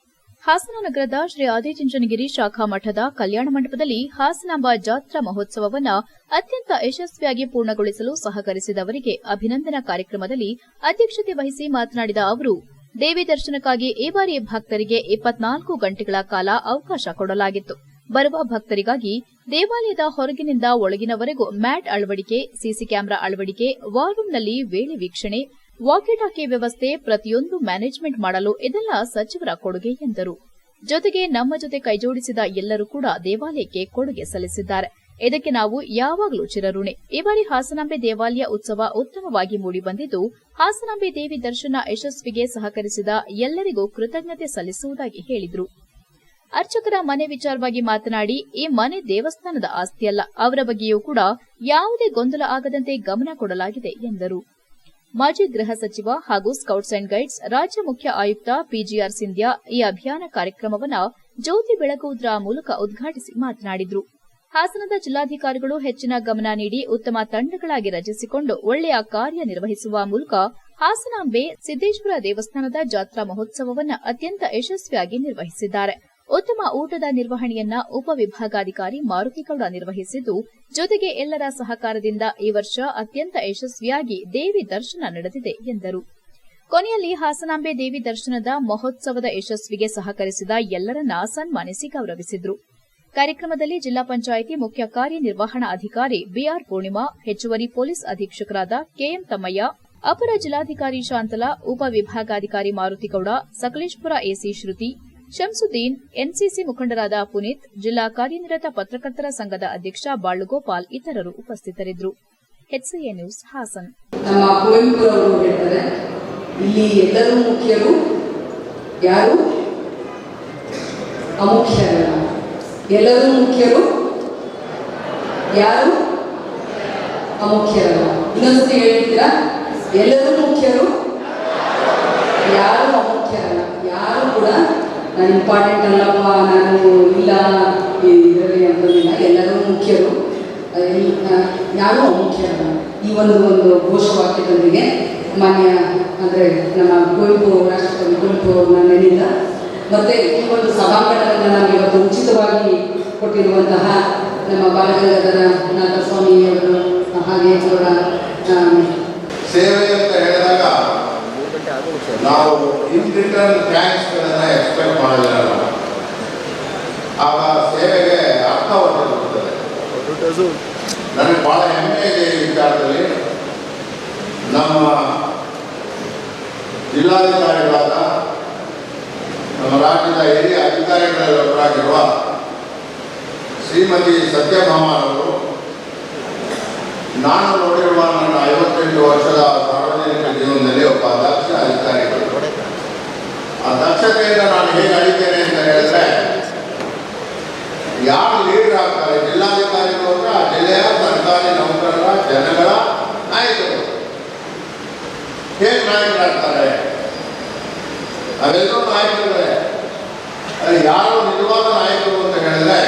ಹಾಸನ ನಗರದ ಶ್ರೀ ಆದಿಚುಂಚನಗಿರಿ ಶಾಖಾ ಮಠದ ಕಲ್ಯಾಣ ಮಂಟಪದಲ್ಲಿ ಹಾಸನಾಂಬ ಜಾತ್ರಾ ಮಹೋತ್ಸವವನ್ನು ಅತ್ಯಂತ ಯಶಸ್ವಿಯಾಗಿ ಪೂರ್ಣಗೊಳಿಸಲು ಸಹಕರಿಸಿದವರಿಗೆ ಅಭಿನಂದನಾ ಕಾರ್ಯಕ್ರಮದಲ್ಲಿ ಅಧ್ಯಕ್ಷತೆ ವಹಿಸಿ ಮಾತನಾಡಿದ ಅವರು, ದೇವಿ ದರ್ಶನಕ್ಕಾಗಿ ಈ ಬಾರಿ ಭಕ್ತರಿಗೆ 24 ಗಂಟೆಗಳ ಕಾಲ ಅವಕಾಶ ಕೊಡಲಾಗಿತ್ತು. ಬರುವ ಭಕ್ತರಿಗಾಗಿ ದೇವಾಲಯದ ಹೊರಗಿನಿಂದ ಒಳಗಿನವರೆಗೂ ಮ್ಯಾಟ್ ಅಳವಡಿಕೆ, ಸಿಸಿ ಕ್ಯಾಮೆರಾ ಅಳವಡಿಕೆ, ವಾರ್ ರೂಂನಲ್ಲಿ ವೇಳೆ ವೀಕ್ಷಣೆ, ವಾಕಿ-ಟಾಕಿ ವ್ಯವಸ್ಥೆ ಪ್ರತಿಯೊಂದು ಮ್ಯಾನೇಜ್ಮೆಂಟ್ ಮಾಡಲು ಇದೆಲ್ಲ ಸಚಿವರ ಕೊಡುಗೆ ಎಂದರು. ಜೊತೆಗೆ ನಮ್ಮ ಜೊತೆ ಕೈಜೋಡಿಸಿದ ಎಲ್ಲರೂ ಕೂಡ ದೇವಾಲಯಕ್ಕೆ ಕೊಡುಗೆ ಸಲ್ಲಿಸಿದ್ದಾರೆ. ಇದಕ್ಕೆ ನಾವು ಯಾವಾಗಲೂ ಚಿರಋಣಿ. ಈ ಬಾರಿ ಹಾಸನಾಂಬೆ ದೇವಾಲಯ ಉತ್ಸವ ಉತ್ತಮವಾಗಿ ಮೂಡಿಬಂದಿದ್ದು, ಹಾಸನಾಂಬೆ ದೇವಿ ದರ್ಶನ ಯಶಸ್ವಿಗೆ ಸಹಕರಿಸಿದ ಎಲ್ಲರಿಗೂ ಕೃತಜ್ಞತೆ ಸಲ್ಲಿಸುವುದಾಗಿ ಹೇಳಿದರು. ಅರ್ಚಕರ ಮನೆ ವಿಚಾರವಾಗಿ ಮಾತನಾಡಿ, ಈ ಮನೆ ದೇವಸ್ಥಾನದ ಆಸ್ತಿಯಲ್ಲ, ಅವರ ಬಗ್ಗೆಯೂ ಕೂಡ ಯಾವುದೇ ಗೊಂದಲ ಆಗದಂತೆ ಗಮನ ಕೊಡಲಾಗಿದೆ ಎಂದರು. ಮಾಜಿ ಗೃಹ ಸಚಿವ ಹಾಗೂ ಸ್ಕೌಟ್ಸ್ ಅಂಡ್ ಗೈಡ್ಸ್ ರಾಜ್ಯ ಮುಖ್ಯ ಆಯುಕ್ತ ಪಿಜಿಆರ್ ಸಿಂಧ್ಯಾ ಈ ಅಭಿಯಾನ ಕಾರ್ಯಕ್ರಮವನ್ನು ಜ್ಯೋತಿ ಬೆಳಗುವುದರ ಮೂಲಕ ಉದ್ಘಾಟಿಸಿ ಮಾತನಾಡಿದರು. ಹಾಸನದ ಜಿಲ್ಲಾಧಿಕಾರಿಗಳು ಹೆಚ್ಚಿನ ಗಮನ ನೀಡಿ ಉತ್ತಮ ತಂಡಗಳಾಗಿ ರಚಿಸಿಕೊಂಡು ಒಳ್ಳೆಯ ಕಾರ್ಯನಿರ್ವಹಿಸುವ ಮೂಲಕ ಹಾಸನಾಂಬೆ ಸಿದ್ದೇಶ್ವರ ದೇವಸ್ಥಾನದ ಜಾತ್ರಾ ಮಹೋತ್ಸವವನ್ನು ಅತ್ಯಂತ ಯಶಸ್ವಿಯಾಗಿ ನಿರ್ವಹಿಸಿದ್ದಾರೆ. ಉತ್ತಮ ಊಟದ ನಿರ್ವಹಣೆಯನ್ನ ಉಪವಿಭಾಗಾಧಿಕಾರಿ ಮಾರುತಿಗೌಡ ನಿರ್ವಹಿಸಿದ್ದು, ಜೊತೆಗೆ ಎಲ್ಲರ ಸಹಕಾರದಿಂದ ಈ ವರ್ಷ ಅತ್ಯಂತ ಯಶಸ್ವಿಯಾಗಿ ದೇವಿ ದರ್ಶನ ನಡೆದಿದೆ ಎಂದರು. ಕೊನೆಯಲ್ಲಿ ಹಾಸನಾಂಬೆ ದೇವಿ ದರ್ಶನದ ಮಹೋತ್ಸವದ ಯಶಸ್ವಿಗೆ ಸಹಕರಿಸಿದ ಎಲ್ಲರನ್ನ ಸನ್ಮಾನಿಸಿ ಗೌರವಿಸಿದರು. ಕಾರ್ಯಕ್ರಮದಲ್ಲಿ ಜಿಲ್ಲಾ ಪಂಚಾಯಿತಿ ಮುಖ್ಯ ಕಾರ್ಯನಿರ್ವಹಣಾಧಿಕಾರಿ ಬಿಆರ್ ಪೂರ್ಣಿಮಾ, ಹೆಚ್ಚುವರಿ ಪೊಲೀಸ್ ಅಧೀಕ್ಷಕರಾದ ಕೆಎಂ ತಮ್ಮಯ್ಯ, ಅಪರ ಜಿಲ್ಲಾಧಿಕಾರಿ ಶಾಂತಲಾ, ಉಪವಿಭಾಗಾಧಿಕಾರಿ ಮಾರುತಿಗೌಡ, ಸಕಲೇಶ್ಪುರ ಎಸಿ ಶ್ರುತಿ, ಶಂಸುದ್ದೀನ್, ಎನ್ಸಿಸಿ ಮುಖಂಡರಾದ ಪುನೀತ್, ಜಿಲ್ಲಾ ಕಾರ್ಯನಿರತ ಪತ್ರಕರ್ತರ ಸಂಘದ ಅಧ್ಯಕ್ಷ ಬಾಳುಗೋಪಾಲ್ ಇತರರು ಉಪಸ್ಥಿತರಿದ್ದರು. HCA news Hassan. ನಮ್ಮ ಕುವೆಂಪು ಅವರು ಹೇಳ್ತಾರೆ, ಇಲ್ಲಿ ಎಲ್ಲರೂ ಮುಖ್ಯರು, ಯಾರು ಅಮುಖ್ಯರಲ್ಲ. ಎಲ್ಲರೂ ಮುಖ್ಯರು, ಯಾರು ಅಮುಖ್ಯರಲ್ಲ. ಇನ್ನೊಂದ್ಸತಿ ಹೇಳ್ತೀರಾ? ಎಲ್ಲರೂ ಮುಖ್ಯರು, ಯಾರು ಅಮುಖ್ಯರಲ್ಲ. ಯಾರು ಕೂಡ ನಾನು ಇಂಪಾರ್ಟೆಂಟ್ ಅಲ್ಲಪ್ಪ, ನಾನು ಇಲ್ಲ ಇದರಲ್ಲಿ ಅಂತಂದಿಲ್ಲ. ಎಲ್ಲರೂ ಮುಖ್ಯರು, ಯಾರೂ ಅಮುಖ್ಯರಲ್ಲ. ಈ ಒಂದು ಘೋಷವಾಕ್ಯದೊಂದಿಗೆ ಮಾನ್ಯ ಅಂದರೆ ನಮ್ಮ ಕುವೆಂಪು ರಾಷ್ಟ್ರಕವಿ ಕುವೆಂಪು ಅವ್ರನ್ನ ನೆನೆದ ಮತ್ತು ಈ ಒಂದು ಸಭಾಂಗಣವನ್ನು ನಾವು ಇವತ್ತು ಉಚಿತವಾಗಿ ಕೊಟ್ಟಿರುವಂತಹ ನಮ್ಮ ಬಾಲಗಂಗಾಧರ ನಾಥ ಸ್ವಾಮಿಯವರು, ಹಾಗೆ ಅವರ ಸೇವೆ ಅಂತ ಹೇಳಿದಾಗ ನಾವು ಇನ್ ರಿಟರ್ನ್ ಥ್ಯಾಂಕ್ಸ್ಗಳನ್ನು ಎಕ್ಸ್ಪೆಕ್ಟ್ ಮಾಡೋದಿರಲ್ಲ. ಆಗ ಸೇವೆಗೆ ಅರ್ಥವನ್ನು ಕೊಡುತ್ತದೆ. ನನಗೆ ಭಾಳ ಹೆಮ್ಮೆ ಇದೆ ಈ ವಿಚಾರದಲ್ಲಿ. ನಮ್ಮ ಜಿಲ್ಲಾಧಿಕಾರಿಗಳಾದ ನಮ್ಮ ರಾಜ್ಯದ ಹಿರಿಯ ಅಧಿಕಾರಿಗಳಲ್ಲಿ ಒಬ್ಬರಾಗಿರುವ ಶ್ರೀಮತಿ ಸತ್ಯಭಾಮರವರು ನಾನು ನೋಡಿರುವ ನನ್ನ 58 ವರ್ಷದ ಸಾರ್ವಜನಿಕ ಜೀವನದಲ್ಲಿ ಒಬ್ಬ ದಕ್ಷ ಅಧಿಕಾರಿಗಳು. ಆ ದಕ್ಷತೆಯಿಂದ ನಾನು ಹೇಗೆ ಅಳಿತೇನೆ ಅಂತ ಹೇಳಿದ್ರೆ, ಯಾರು ಲೀಡರ್ ಆಗ್ತಾರೆ, ಜಿಲ್ಲಾಧಿಕಾರಿಗಳು ಅಂದ್ರೆ ಆ ಜಿಲ್ಲೆಯ ಸರ್ಕಾರಿ ನೌಕರರ ಜನಗಳ ನಾಯಕರು. ಹೇಗೆ ನಾಯಕರಾಗ್ತಾರೆ? ಅವೆಲ್ಲರೂ ನಾಯಕರುಗಳೇ. ಅದು ಯಾರು ನಿಜವಾದ ನಾಯಕರು ಅಂತ ಹೇಳಿದ್ರೆ,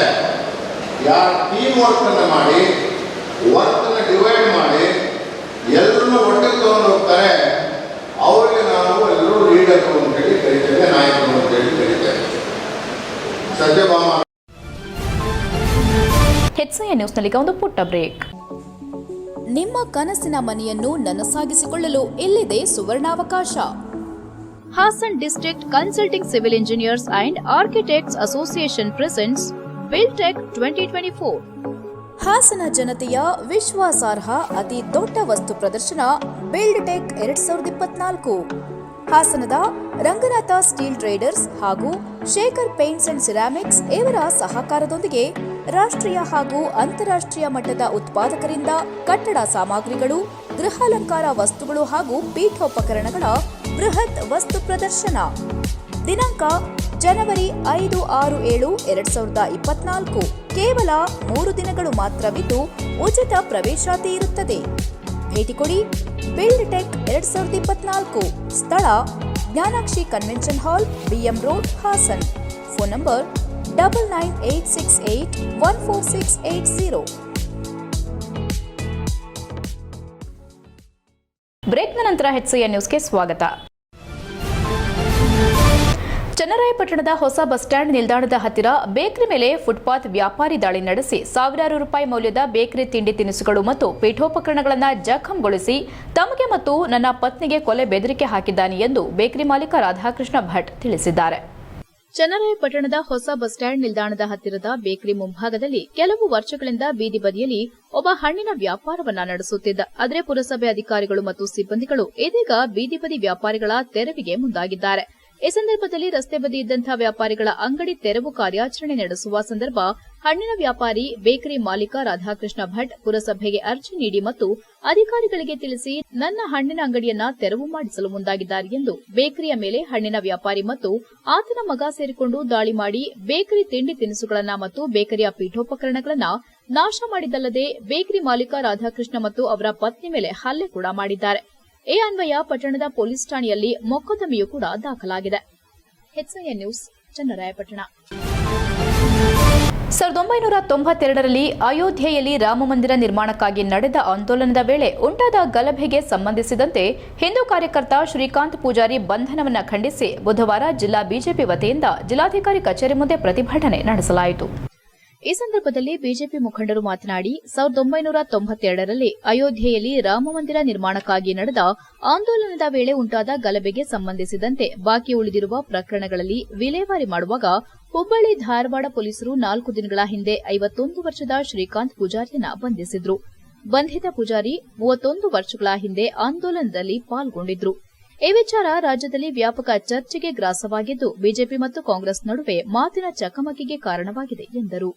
ಯಾರು ಟೀಮ್ ವರ್ಕನ್ನು ಮಾಡಿ, ವರ್ಕನ್ನು ಡಿವೈಡ್ ಮಾಡಿ ಎಲ್ಲರನ್ನೂ ಒಟ್ಟಿಗೆ ತಗೊಂಡು ಹೋಗ್ತಾರೆ, ಅವರಿಗೆ ನಾವು ಎಲ್ಲರೂ ಲೀಡರ್ಗಳು ಅಂತೇಳಿ ಕರಿತೇವೆ, ನಾಯಕರು ಅಂತೇಳಿ ಕರಿತೇವೆ. ಸತ್ಯಭಾಮ. HCA ನ್ಯೂಸ್ನಲ್ಲಿ ಒಂದು ಪುಟ್ಟ ಬ್ರೇಕ್. ನಿಮ್ಮ ಕನಸಿನ ಮನೆಯನ್ನು ನನಸಾಗಿಸಿಕೊಳ್ಳಲು ಇಲ್ಲಿದೆ ಸುವರ್ಣಾವಕಾಶ. Hassan district consulting civil engineers and architects association presents Buildtech 2024. Hassan ಜನತೆಯ ವಿಶ್ವಾಸಾರ್ಹ ಅತಿ ದೊಡ್ಡ ವಸ್ತು ಪ್ರದರ್ಶನ ಬಿಲ್ಡ್ಟೆಕ್ 2024. ಹಾಸನದ ರಂಗನಾಥ ಸ್ಟೀಲ್ ಟ್ರೇಡರ್ಸ್ ಹಾಗೂ ಶೇಖರ್ ಪೇಂಟ್ಸ್ ಅಂಡ್ ಸಿರಾಮಿಕ್ಸ್ ಇವರ ಸಹಕಾರದೊಂದಿಗೆ ರಾಷ್ಟ್ರೀಯ ಹಾಗೂ ಅಂತಾರಾಷ್ಟ್ರೀಯ ಮಟ್ಟದ ಉತ್ಪಾದಕರಿಂದ ಕಟ್ಟಡ ಸಾಮಗ್ರಿಗಳು, ಗೃಹಾಲಂಕಾರ ವಸ್ತುಗಳು ಹಾಗೂ ಪೀಠೋಪಕರಣಗಳ ಬೃಹತ್ ವಸ್ತು ಪ್ರದರ್ಶನ. ದಿನಾಂಕ ಜನವರಿ 5, 6, 7, 2024. ಕೇವಲ 3 ದಿನಗಳು ಮಾತ್ರವಿದ್ದು ಉಚಿತ ಪ್ರವೇಶಾತಿ ಇರುತ್ತದೆ. ಭೇಟಿ ಕೊಡಿ ಬಿಲ್ಡ್ ಟೆಕ್ 2024. ಸ್ಥಳ Jnanakshi convention hall, BM road, Hassan. Phone number 9986814680. ಬ್ರೇಕ್ನ ನಂತರ HCN ನ್ಯೂಸ್ಗೆ ಸ್ವಾಗತ. ಚನ್ನರಾಯಪಟ್ಟಣದ ಹೊಸ ಬಸ್ ಸ್ಟ್ಯಾಂಡ್ ನಿಲ್ದಾಣದ ಹತ್ತಿರ ಬೇಕರಿ ಮೇಲೆ ಫುಟ್ಪಾತ್ ವ್ಯಾಪಾರಿ ದಾಳಿ ನಡೆಸಿ ಸಾವಿರಾರು ರೂಪಾಯಿ ಮೌಲ್ಯದ ಬೇಕರಿ ತಿಂಡಿ ತಿನಿಸುಗಳು ಮತ್ತು ಪೀಠೋಪಕರಣಗಳನ್ನು ಜಖಂಗೊಳಿಸಿ ತಮಗೆ ಮತ್ತು ನನ್ನ ಪತ್ನಿಗೆ ಕೊಲೆ ಬೆದರಿಕೆ ಹಾಕಿದ್ದಾನೆ ಎಂದು ಬೇಕರಿ ಮಾಲೀಕ ರಾಧಾಕೃಷ್ಣ ಭಟ್ ತಿಳಿಸಿದ್ದಾರೆ. ಚನ್ನರಾಯಪಟ್ಟಣದ ಹೊಸ ಬಸ್ ಸ್ಟ್ಯಾಂಡ್ ನಿಲ್ದಾಣದ ಹತ್ತಿರದ ಬೇಕರಿ ಮುಂಭಾಗದಲ್ಲಿ ಕೆಲವು ವರ್ಷಗಳಿಂದ ಬೀದಿ ಬದಿಯಲ್ಲಿ ಒಬ್ಬ ಹಣ್ಣಿನ ವ್ಯಾಪಾರವನ್ನ ನಡೆಸುತ್ತಿದ್ದ. ಆದರೆ ಪುರಸಭೆ ಅಧಿಕಾರಿಗಳು ಮತ್ತು ಸಿಬ್ಬಂದಿಗಳು ಇದೀಗ ಬೀದಿ ಬದಿ ವ್ಯಾಪಾರಿಗಳ ತೆರವಿಗೆ ಮುಂದಾಗಿದ್ದಾರೆ. ಈ ಸಂದರ್ಭದಲ್ಲಿ ರಸ್ತೆ ಬದಿ ಇದ್ದಂತಹ ವ್ಯಾಪಾರಿಗಳ ಅಂಗಡಿ ತೆರವು ಕಾರ್ಯಾಚರಣೆ ನಡೆಸುವ ಸಂದರ್ಭ ಹಣ್ಣಿನ ವ್ಯಾಪಾರಿ ಬೇಕರಿ ಮಾಲೀಕ ರಾಧಾಕೃಷ್ಣ ಭಟ್ ಪುರಸಭೆಗೆ ಅರ್ಜಿ ನೀಡಿ ಮತ್ತು ಅಧಿಕಾರಿಗಳಿಗೆ ತಿಳಿಸಿ ನನ್ನ ಹಣ್ಣಿನ ಅಂಗಡಿಯನ್ನ ತೆರವು ಮಾಡಿಸಲು ಮುಂದಾಗಿದ್ದಾರೆ ಎಂದು ಬೇಕರಿಯ ಮೇಲೆ ಹಣ್ಣಿನ ವ್ಯಾಪಾರಿ ಮತ್ತು ಆತನ ಮಗ ಸೇರಿಕೊಂಡು ದಾಳಿ ಮಾಡಿ ಬೇಕರಿ ತಿಂಡಿ ತಿನಿಸುಗಳನ್ನ ಮತ್ತು ಬೇಕರಿಯ ಪೀಠೋಪಕರಣಗಳನ್ನ ನಾಶ ಮಾಡಿದ್ದಲ್ಲದೆ ಬೇಕರಿ ಮಾಲೀಕ ರಾಧಾಕೃಷ್ಣ ಮತ್ತು ಅವರ ಪತ್ನಿ ಮೇಲೆ ಹಲ್ಲೆ ಕೂಡ ಮಾಡಿದ್ದಾರೆ. ಈ ಅನ್ವಯ ಪಟ್ಟಣದ ಪೊಲೀಸ್ ಠಾಣೆಯಲ್ಲಿ ಮೊಕದ್ದಮೆಯೂ ಕೂಡ ದಾಖಲಾಗಿದೆ. HCN news, Channarayapatna. 1992ರಲ್ಲಿ ಅಯೋಧ್ಯೆಯಲ್ಲಿ ರಾಮಮಂದಿರ ನಿರ್ಮಾಣಕ್ಕಾಗಿ ನಡೆದ ಆಂದೋಲನದ ವೇಳೆ ಉಂಟಾದ ಗಲಭೆಗೆ ಸಂಬಂಧಿಸಿದಂತೆ ಹಿಂದೂ ಕಾರ್ಯಕರ್ತ ಶ್ರೀಕಾಂತ್ ಪೂಜಾರಿ ಬಂಧನವನ್ನು ಖಂಡಿಸಿ ಬುಧವಾರ ಜಿಲ್ಲಾ ಬಿಜೆಪಿ ವತಿಯಿಂದ ಜಿಲ್ಲಾಧಿಕಾರಿ ಕಚೇರಿ ಮುಂದೆ ಪ್ರತಿಭಟನೆ ನಡೆಸಲಾಯಿತು. ಈ ಸಂದರ್ಭದಲ್ಲಿ ಬಿಜೆಪಿ ಮುಖಂಡರು ಮಾತನಾಡಿ 1992ರಲ್ಲಿ ಅಯೋಧ್ಯೆಯಲ್ಲಿ ರಾಮಮಂದಿರ ನಿರ್ಮಾಣಕ್ಕಾಗಿ ನಡೆದ ಆಂದೋಲನದ ವೇಳೆ ಉಂಟಾದ ಗಲಭೆಗೆ ಸಂಬಂಧಿಸಿದಂತೆ ಬಾಕಿ ಉಳಿದಿರುವ ಪ್ರಕರಣಗಳಲ್ಲಿ ವಿಲೇವಾರಿ ಮಾಡುವಾಗ ಹುಬ್ಬಳ್ಳಿ ಧಾರವಾಡ ಪೊಲೀಸರು 4 ದಿನಗಳ ಹಿಂದೆ 51 ವರ್ಷದ ಶ್ರೀಕಾಂತ್ ಪೂಜಾರಿಯನ್ನ ಬಂಧಿಸಿದ್ರು. ಬಂಧಿತ ಪೂಜಾರಿ 31 ವರ್ಷಗಳ ಹಿಂದೆ ಆಂದೋಲನದಲ್ಲಿ ಪಾಲ್ಗೊಂಡಿದ್ರು. ಈ ವಿಚಾರ ರಾಜ್ಯದಲ್ಲಿ ವ್ಯಾಪಕ ಚರ್ಚೆಗೆ ಗ್ರಾಸವಾಗಿದ್ದು ಬಿಜೆಪಿ ಮತ್ತು ಕಾಂಗ್ರೆಸ್ ನಡುವೆ ಮಾತಿನ ಚಕಮಕಿಗೆ ಕಾರಣವಾಗಿದೆ ಎಂದರು.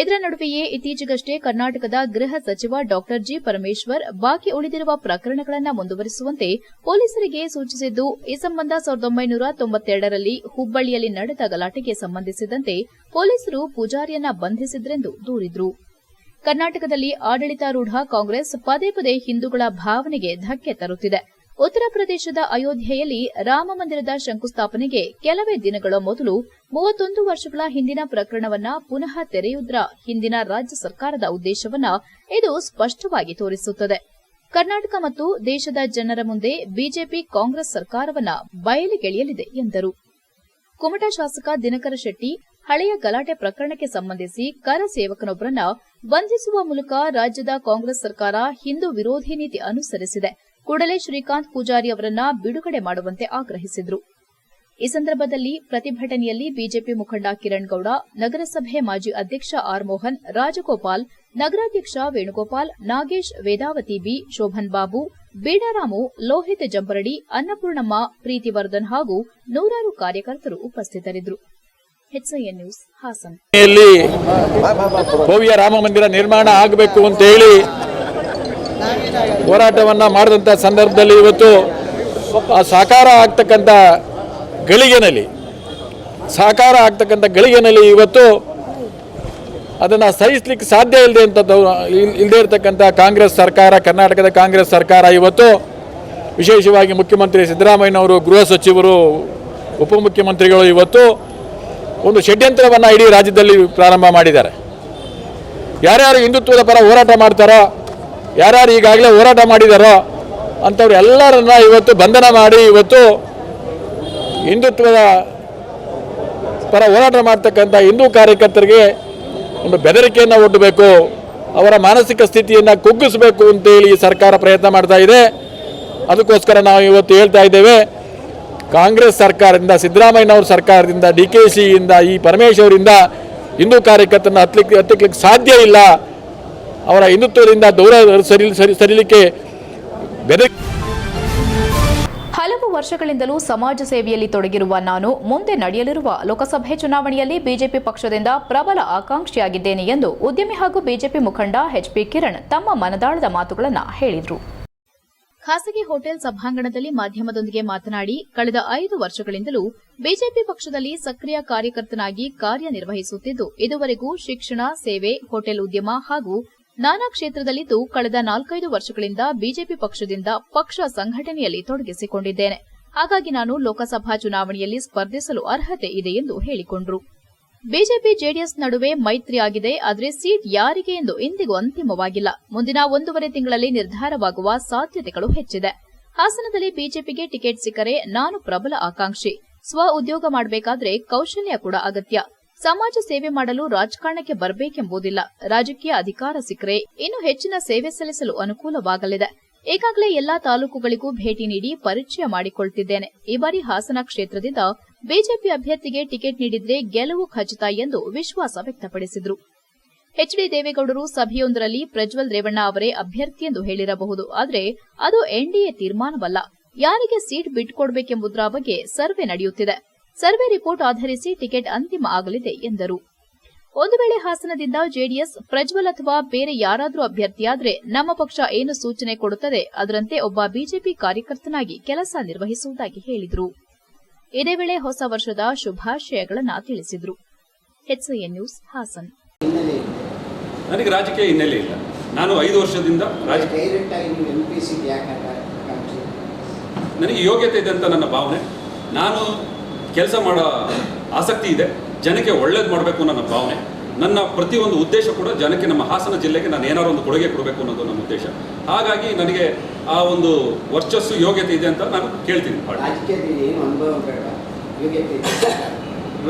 ಇದರ ನಡುವೆಯೇ ಇತ್ತೀಚೆಗಷ್ಟೇ ಕರ್ನಾಟಕದ ಗೃಹ ಸಚಿವ ಡಾ ಜಿ ಪರಮೇಶ್ವರ್ ಬಾಕಿ ಉಳಿದಿರುವ ಪ್ರಕರಣಗಳನ್ನು ಮುಂದುವರಿಸುವಂತೆ ಪೊಲೀಸರಿಗೆ ಸೂಚಿಸಿದ್ದು, ಈ ಸಂಬಂಧ 1992ರಲ್ಲಿ ಹುಬ್ಬಳ್ಳಿಯಲ್ಲಿ ನಡೆದ ಗಲಾಟೆಗೆ ಸಂಬಂಧಿಸಿದಂತೆ ಪೊಲೀಸರು ಪೂಜಾರಿಯನ್ನ ಬಂಧಿಸಿದ್ರೆಂದು ದೂರಿದ್ರು. ಕರ್ನಾಟಕದಲ್ಲಿ ಆಡಳಿತಾರೂಢ ಕಾಂಗ್ರೆಸ್ ಪದೇ ಪದೇ ಹಿಂದೂಗಳ ಭಾವನೆಗೆ ಧಕ್ಕೆ ತರುತ್ತಿದೆ. ಉತ್ತರ ಪ್ರದೇಶದ ಅಯೋಧ್ಯೆಯಲ್ಲಿ ರಾಮಮಂದಿರದ ಶಂಕುಸ್ಥಾಪನೆಗೆ ಕೆಲವೇ ದಿನಗಳ ಮೊದಲು 31 ವರ್ಷಗಳ ಹಿಂದಿನ ಪ್ರಕರಣವನ್ನ ಪುನಃ ತೆರೆಯುವುದರ ಹಿಂದಿನ ರಾಜ್ಯ ಸರ್ಕಾರದ ಉದ್ದೇಶವನ್ನ ಇದು ಸ್ಪಷ್ಟವಾಗಿ ತೋರಿಸುತ್ತದೆ. ಕರ್ನಾಟಕ ಮತ್ತು ದೇಶದ ಜನರ ಮುಂದೆ ಬಿಜೆಪಿ ಕಾಂಗ್ರೆಸ್ ಸರ್ಕಾರವನ್ನ ಬಯಲಿಗೆಳೆಯಲಿದೆ ಎಂದರು. ಕುಮಟಾ ಶಾಸಕ ದಿನಕರ ಶೆಟ್ಟಿ ಹಳೆಯ ಗಲಾಟೆ ಪ್ರಕರಣಕ್ಕೆ ಸಂಬಂಧಿಸಿ ಕರ ಸೇವಕನೊಬ್ಬರನ್ನ ಬಂಧಿಸುವ ಮೂಲಕ ರಾಜ್ಯದ ಕಾಂಗ್ರೆಸ್ ಸರ್ಕಾರ ಹಿಂದೂ ವಿರೋಧಿ ನೀತಿ ಅನುಸರಿಸಿದೆ. ಕೂಡಲೇ ಶ್ರೀಕಾಂತ್ ಪೂಜಾರಿ ಅವರನ್ನ ಬಿಡುಗಡೆ ಮಾಡುವಂತೆ ಆಗ್ರಹಿಸಿದರು. ಈ ಸಂದರ್ಭದಲ್ಲಿ ಪ್ರತಿಭಟನೆಯಲ್ಲಿ ಬಿಜೆಪಿ ಮುಖಂಡ ಕಿರಣ್ ಗೌಡ, ನಗರಸಭೆ ಮಾಜಿ ಅಧ್ಯಕ್ಷ ಆರ್ ಮೋಹನ್, ರಾಜಗೋಪಾಲ್, ನಗರಾಧ್ಯಕ್ಷ ವೇಣುಗೋಪಾಲ್, ನಾಗೇಶ್, ವೇದಾವತಿ ಬಿ, ಶೋಭನ್ ಬಾಬು, ಬೀಡಾರಾಮು, ಲೋಹಿತ್ ಜಂಬರಡಿ, ಅನ್ನಪೂರ್ಣಮ್ಮ, ಪ್ರೀತಿವರ್ಧನ್ ಹಾಗೂ ನೂರಾರು ಕಾರ್ಯಕರ್ತರು ಉಪಸ್ಥಿತರಿದ್ದರು. HCN news, Hassan. ಭವ್ಯ ರಾಮ ಮಂದಿರ ನಿರ್ಮಾಣ ಆಗಬೇಕು ಅಂತ ಹೇಳಿ ಹೋರಾಟವನ್ನು ಮಾಡಿದಂಥ ಸಂದರ್ಭದಲ್ಲಿ ಇವತ್ತು ಆ ಸಾಕಾರ ಆಗ್ತಕ್ಕಂಥ ಗಳಿಗೆನಲ್ಲಿ ಇವತ್ತು ಅದನ್ನು ಸಹಿಸಲಿಕ್ಕೆ ಸಾಧ್ಯ ಇಲ್ಲದೆ ಇರತಕ್ಕಂಥ ಕಾಂಗ್ರೆಸ್ ಸರ್ಕಾರ, ಕರ್ನಾಟಕದ ಕಾಂಗ್ರೆಸ್ ಸರ್ಕಾರ ಇವತ್ತು ವಿಶೇಷವಾಗಿ ಮುಖ್ಯಮಂತ್ರಿ ಸಿದ್ದರಾಮಯ್ಯನವರು, ಗೃಹ ಸಚಿವರು, ಉಪಮುಖ್ಯಮಂತ್ರಿಗಳು ಇವತ್ತು ಒಂದು ಷಡ್ಯಂತ್ರವನ್ನು ಇಡೀ ರಾಜ್ಯದಲ್ಲಿ ಪ್ರಾರಂಭ ಮಾಡಿದ್ದಾರೆ. ಯಾರ್ಯಾರು ಹಿಂದುತ್ವದ ಪರ ಹೋರಾಟ ಮಾಡ್ತಾರೋ, ಯಾರ್ಯಾರು ಈಗಾಗಲೇ ಹೋರಾಟ ಮಾಡಿದಾರೋ ಅಂಥವ್ರು ಎಲ್ಲರನ್ನ ಇವತ್ತು ಬಂಧನ ಮಾಡಿ ಇವತ್ತು ಹಿಂದುತ್ವದ ಪರ ಹೋರಾಟ ಮಾಡ್ತಕ್ಕಂಥ ಹಿಂದೂ ಕಾರ್ಯಕರ್ತರಿಗೆ ಒಂದು ಬೆದರಿಕೆಯನ್ನು ಒಡ್ಡಬೇಕು, ಅವರ ಮಾನಸಿಕ ಸ್ಥಿತಿಯನ್ನು ಕುಗ್ಗಿಸಬೇಕು ಅಂತೇಳಿ ಸರ್ಕಾರ ಪ್ರಯತ್ನ ಮಾಡ್ತಾ ಇದೆ. ಅದಕ್ಕೋಸ್ಕರ ನಾವು ಇವತ್ತು ಹೇಳ್ತಾ ಇದ್ದೇವೆ, ಕಾಂಗ್ರೆಸ್ ಸರ್ಕಾರದಿಂದ, ಸಿದ್ದರಾಮಯ್ಯನವ್ರ ಸರ್ಕಾರದಿಂದ, DKCಯಿಂದ, ಈ ಪರಮೇಶ್ವರಿಂದ ಹಿಂದೂ ಕಾರ್ಯಕರ್ತರನ್ನು ಹತ್ತಲಿಕ್ಕೆ ಸಾಧ್ಯ ಇಲ್ಲ. ಅವರ ಹಿಂದುತ್ವದಿಂದ ದೂರ ಸರಿಲಿಕ್ಕೆ ಹಲವು ವರ್ಷಗಳಿಂದಲೂ ಸಮಾಜ ಸೇವೆಯಲ್ಲಿ ತೊಡಗಿರುವ ನಾನು ಮುಂದೆ ನಡೆಯಲಿರುವ ಲೋಕಸಭೆ ಚುನಾವಣೆಯಲ್ಲಿ ಬಿಜೆಪಿ ಪಕ್ಷದಿಂದ ಪ್ರಬಲ ಆಕಾಂಕ್ಷಿಯಾಗಿದ್ದೇನೆ ಎಂದು ಉದ್ಯಮಿ ಹಾಗೂ ಬಿಜೆಪಿ ಮುಖಂಡ HP ಕಿರಣ್ ತಮ್ಮ ಮನದಾಳದ ಮಾತುಗಳನ್ನು ಹೇಳಿದರು. ಖಾಸಗಿ ಹೋಟೆಲ್ ಸಭಾಂಗಣದಲ್ಲಿ ಮಾಧ್ಯಮದೊಂದಿಗೆ ಮಾತನಾಡಿ, ಕಳೆದ 5 ವರ್ಷಗಳಿಂದಲೂ ಬಿಜೆಪಿ ಪಕ್ಷದಲ್ಲಿ ಸಕ್ರಿಯ ಕಾರ್ಯಕರ್ತನಾಗಿ ಕಾರ್ಯನಿರ್ವಹಿಸುತ್ತಿದ್ದು, ಇದುವರೆಗೂ ಶಿಕ್ಷಣ, ಸೇವೆ, ಹೋಟೆಲ್ ಉದ್ಯಮ ಹಾಗೂ ನಾನಾ ಕ್ಷೇತ್ರದಲ್ಲಿದ್ದು ಕಳೆದ 4-5 ವರ್ಷಗಳಿಂದ ಬಿಜೆಪಿ ಪಕ್ಷದಿಂದ ಪಕ್ಷ ಸಂಘಟನೆಯಲ್ಲಿ ತೊಡಗಿಸಿಕೊಂಡಿದ್ದೇನೆ. ಹಾಗಾಗಿ ನಾನು ಲೋಕಸಭಾ ಚುನಾವಣೆಯಲ್ಲಿ ಸ್ಪರ್ಧಿಸಲು ಅರ್ಹತೆ ಇದೆ ಎಂದು ಹೇಳಿಕೊಂಡರು. ಬಿಜೆಪಿ ಜೆಡಿಎಸ್ ನಡುವೆ ಮೈತ್ರಿ ಆಗಿದೆ, ಆದರೆ ಸೀಟ್ ಯಾರಿಗೆ ಎಂದು ಇಂದಿಗೂ ಅಂತಿಮವಾಗಿಲ್ಲ. ಮುಂದಿನ 1.5 ತಿಂಗಳಲ್ಲಿ ನಿರ್ಧಾರವಾಗುವ ಸಾಧ್ಯತೆಗಳು ಹೆಚ್ಚಿದೆ. ಹಾಸನದಲ್ಲಿ ಬಿಜೆಪಿಗೆ ಟಿಕೆಟ್ ಸಿಕ್ಕರೆ ನಾನು ಪ್ರಬಲ ಆಕಾಂಕ್ಷಿ. ಸ್ವ ಉದ್ಯೋಗ ಮಾಡಬೇಕಾದ್ರೆ ಕೌಶಲ್ಯ ಕೂಡ ಅಗತ್ಯ. ಸಮಾಜ ಸೇವೆ ಮಾಡಲು ರಾಜಕಾರಣಕ್ಕೆ ಬರಬೇಕೆಂಬುದಿಲ್ಲ. ರಾಜಕೀಯ ಅಧಿಕಾರ ಸಿಕ್ಕರೆ ಇನ್ನೂ ಹೆಚ್ಚಿನ ಸೇವೆ ಸಲ್ಲಿಸಲು ಅನುಕೂಲವಾಗಲಿದೆ. ಈಗಾಗಲೇ ಎಲ್ಲಾ ತಾಲೂಕುಗಳಿಗೂ ಭೇಟಿ ನೀಡಿ ಪರಿಚಯ ಮಾಡಿಕೊಳ್ಳುತ್ತಿದ್ದೇನೆ. ಈ ಬಾರಿ ಹಾಸನ ಕ್ಷೇತ್ರದಿಂದ ಬಿಜೆಪಿ ಅಭ್ಯರ್ಥಿಗೆ ಟಿಕೆಟ್ ನೀಡಿದ್ರೆ ಗೆಲುವು ಖಚಿತ ಎಂದು ವಿಶ್ವಾಸ ವ್ಯಕ್ತಪಡಿಸಿದರು. ಎಚ್ಡಿ ದೇವೇಗೌಡರು ಸಭೆಯೊಂದರಲ್ಲಿ ಪ್ರಜ್ವಲ್ ರೇವಣ್ಣ ಅವರೇ ಅಭ್ಯರ್ಥಿ ಎಂದು ಹೇಳಿರಬಹುದು, ಆದರೆ ಅದು ಎನ್ಡಿಎ ತೀರ್ಮಾನವಲ್ಲ. ಯಾರಿಗೆ ಸೀಟ್ ಬಿಟ್ಟುಕೊಡಬೇಕೆಂಬುದರ ಬಗ್ಗೆ ಸರ್ವೆ ನಡೆಯುತ್ತಿದೆ. ಸರ್ವೆ ರಿಪೋರ್ಟ್ ಆಧರಿಸಿ ಟಿಕೆಟ್ ಅಂತಿಮ ಆಗಲಿದೆ ಎಂದರು. ಒಂದು ವೇಳೆ ಹಾಸನದಿಂದ ಜೆಡಿಎಸ್ ಪ್ರಜ್ವಲ್ ಅಥವಾ ಬೇರೆ ಯಾರಾದರೂ ಅಭ್ಯರ್ಥಿಯಾದರೆ ನಮ್ಮ ಪಕ್ಷ ಏನು ಸೂಚನೆ ಕೊಡುತ್ತದೆ ಅದರಂತೆ ಒಬ್ಬ ಬಿಜೆಪಿ ಕಾರ್ಯಕರ್ತನಾಗಿ ಕೆಲಸ ನಿರ್ವಹಿಸುವುದಾಗಿ ಹೇಳಿದರು. ಇದೇ ವೇಳೆ ಹೊಸ ವರ್ಷದ ಶುಭಾಶಯಗಳನ್ನು ತಿಳಿಸಿದರು. HCN news Hassan. ನನಗೆ ರಾಜಕೀಯ ಹಿನ್ನೆಲೆ ಇಲ್ಲ. ನಾನು 5 ವರ್ಷದಿಂದ ನನಗೆ ಯೋಗ್ಯತೆ ಇದೆ ಅಂತ ನನ್ನ ಭಾವನೆ. ನಾನು ಕೆಲಸ ಮಾಡೋ ಆಸಕ್ತಿ ಇದೆ. ಜನಕ್ಕೆ ಒಳ್ಳೇದು ಮಾಡಬೇಕು ನನ್ನ ಭಾವನೆ. ನನ್ನ ಪ್ರತಿಯೊಂದು ಉದ್ದೇಶ ಕೂಡ ಜನಕ್ಕೆ, ನಮ್ಮ ಹಾಸನ ಜಿಲ್ಲೆಗೆ ನಾನು ಏನಾದ್ರು ಒಂದು ಕೊಡುಗೆ ಕೊಡಬೇಕು ಅನ್ನೋದು ನನ್ನ ಉದ್ದೇಶ. ಹಾಗಾಗಿ ನನಗೆ ಆ ಒಂದು ವರ್ಚಸ್ಸು ಯೋಗ್ಯತೆ ಇದೆ ಅಂತ ನಾನು ಕೇಳ್ತೀನಿ.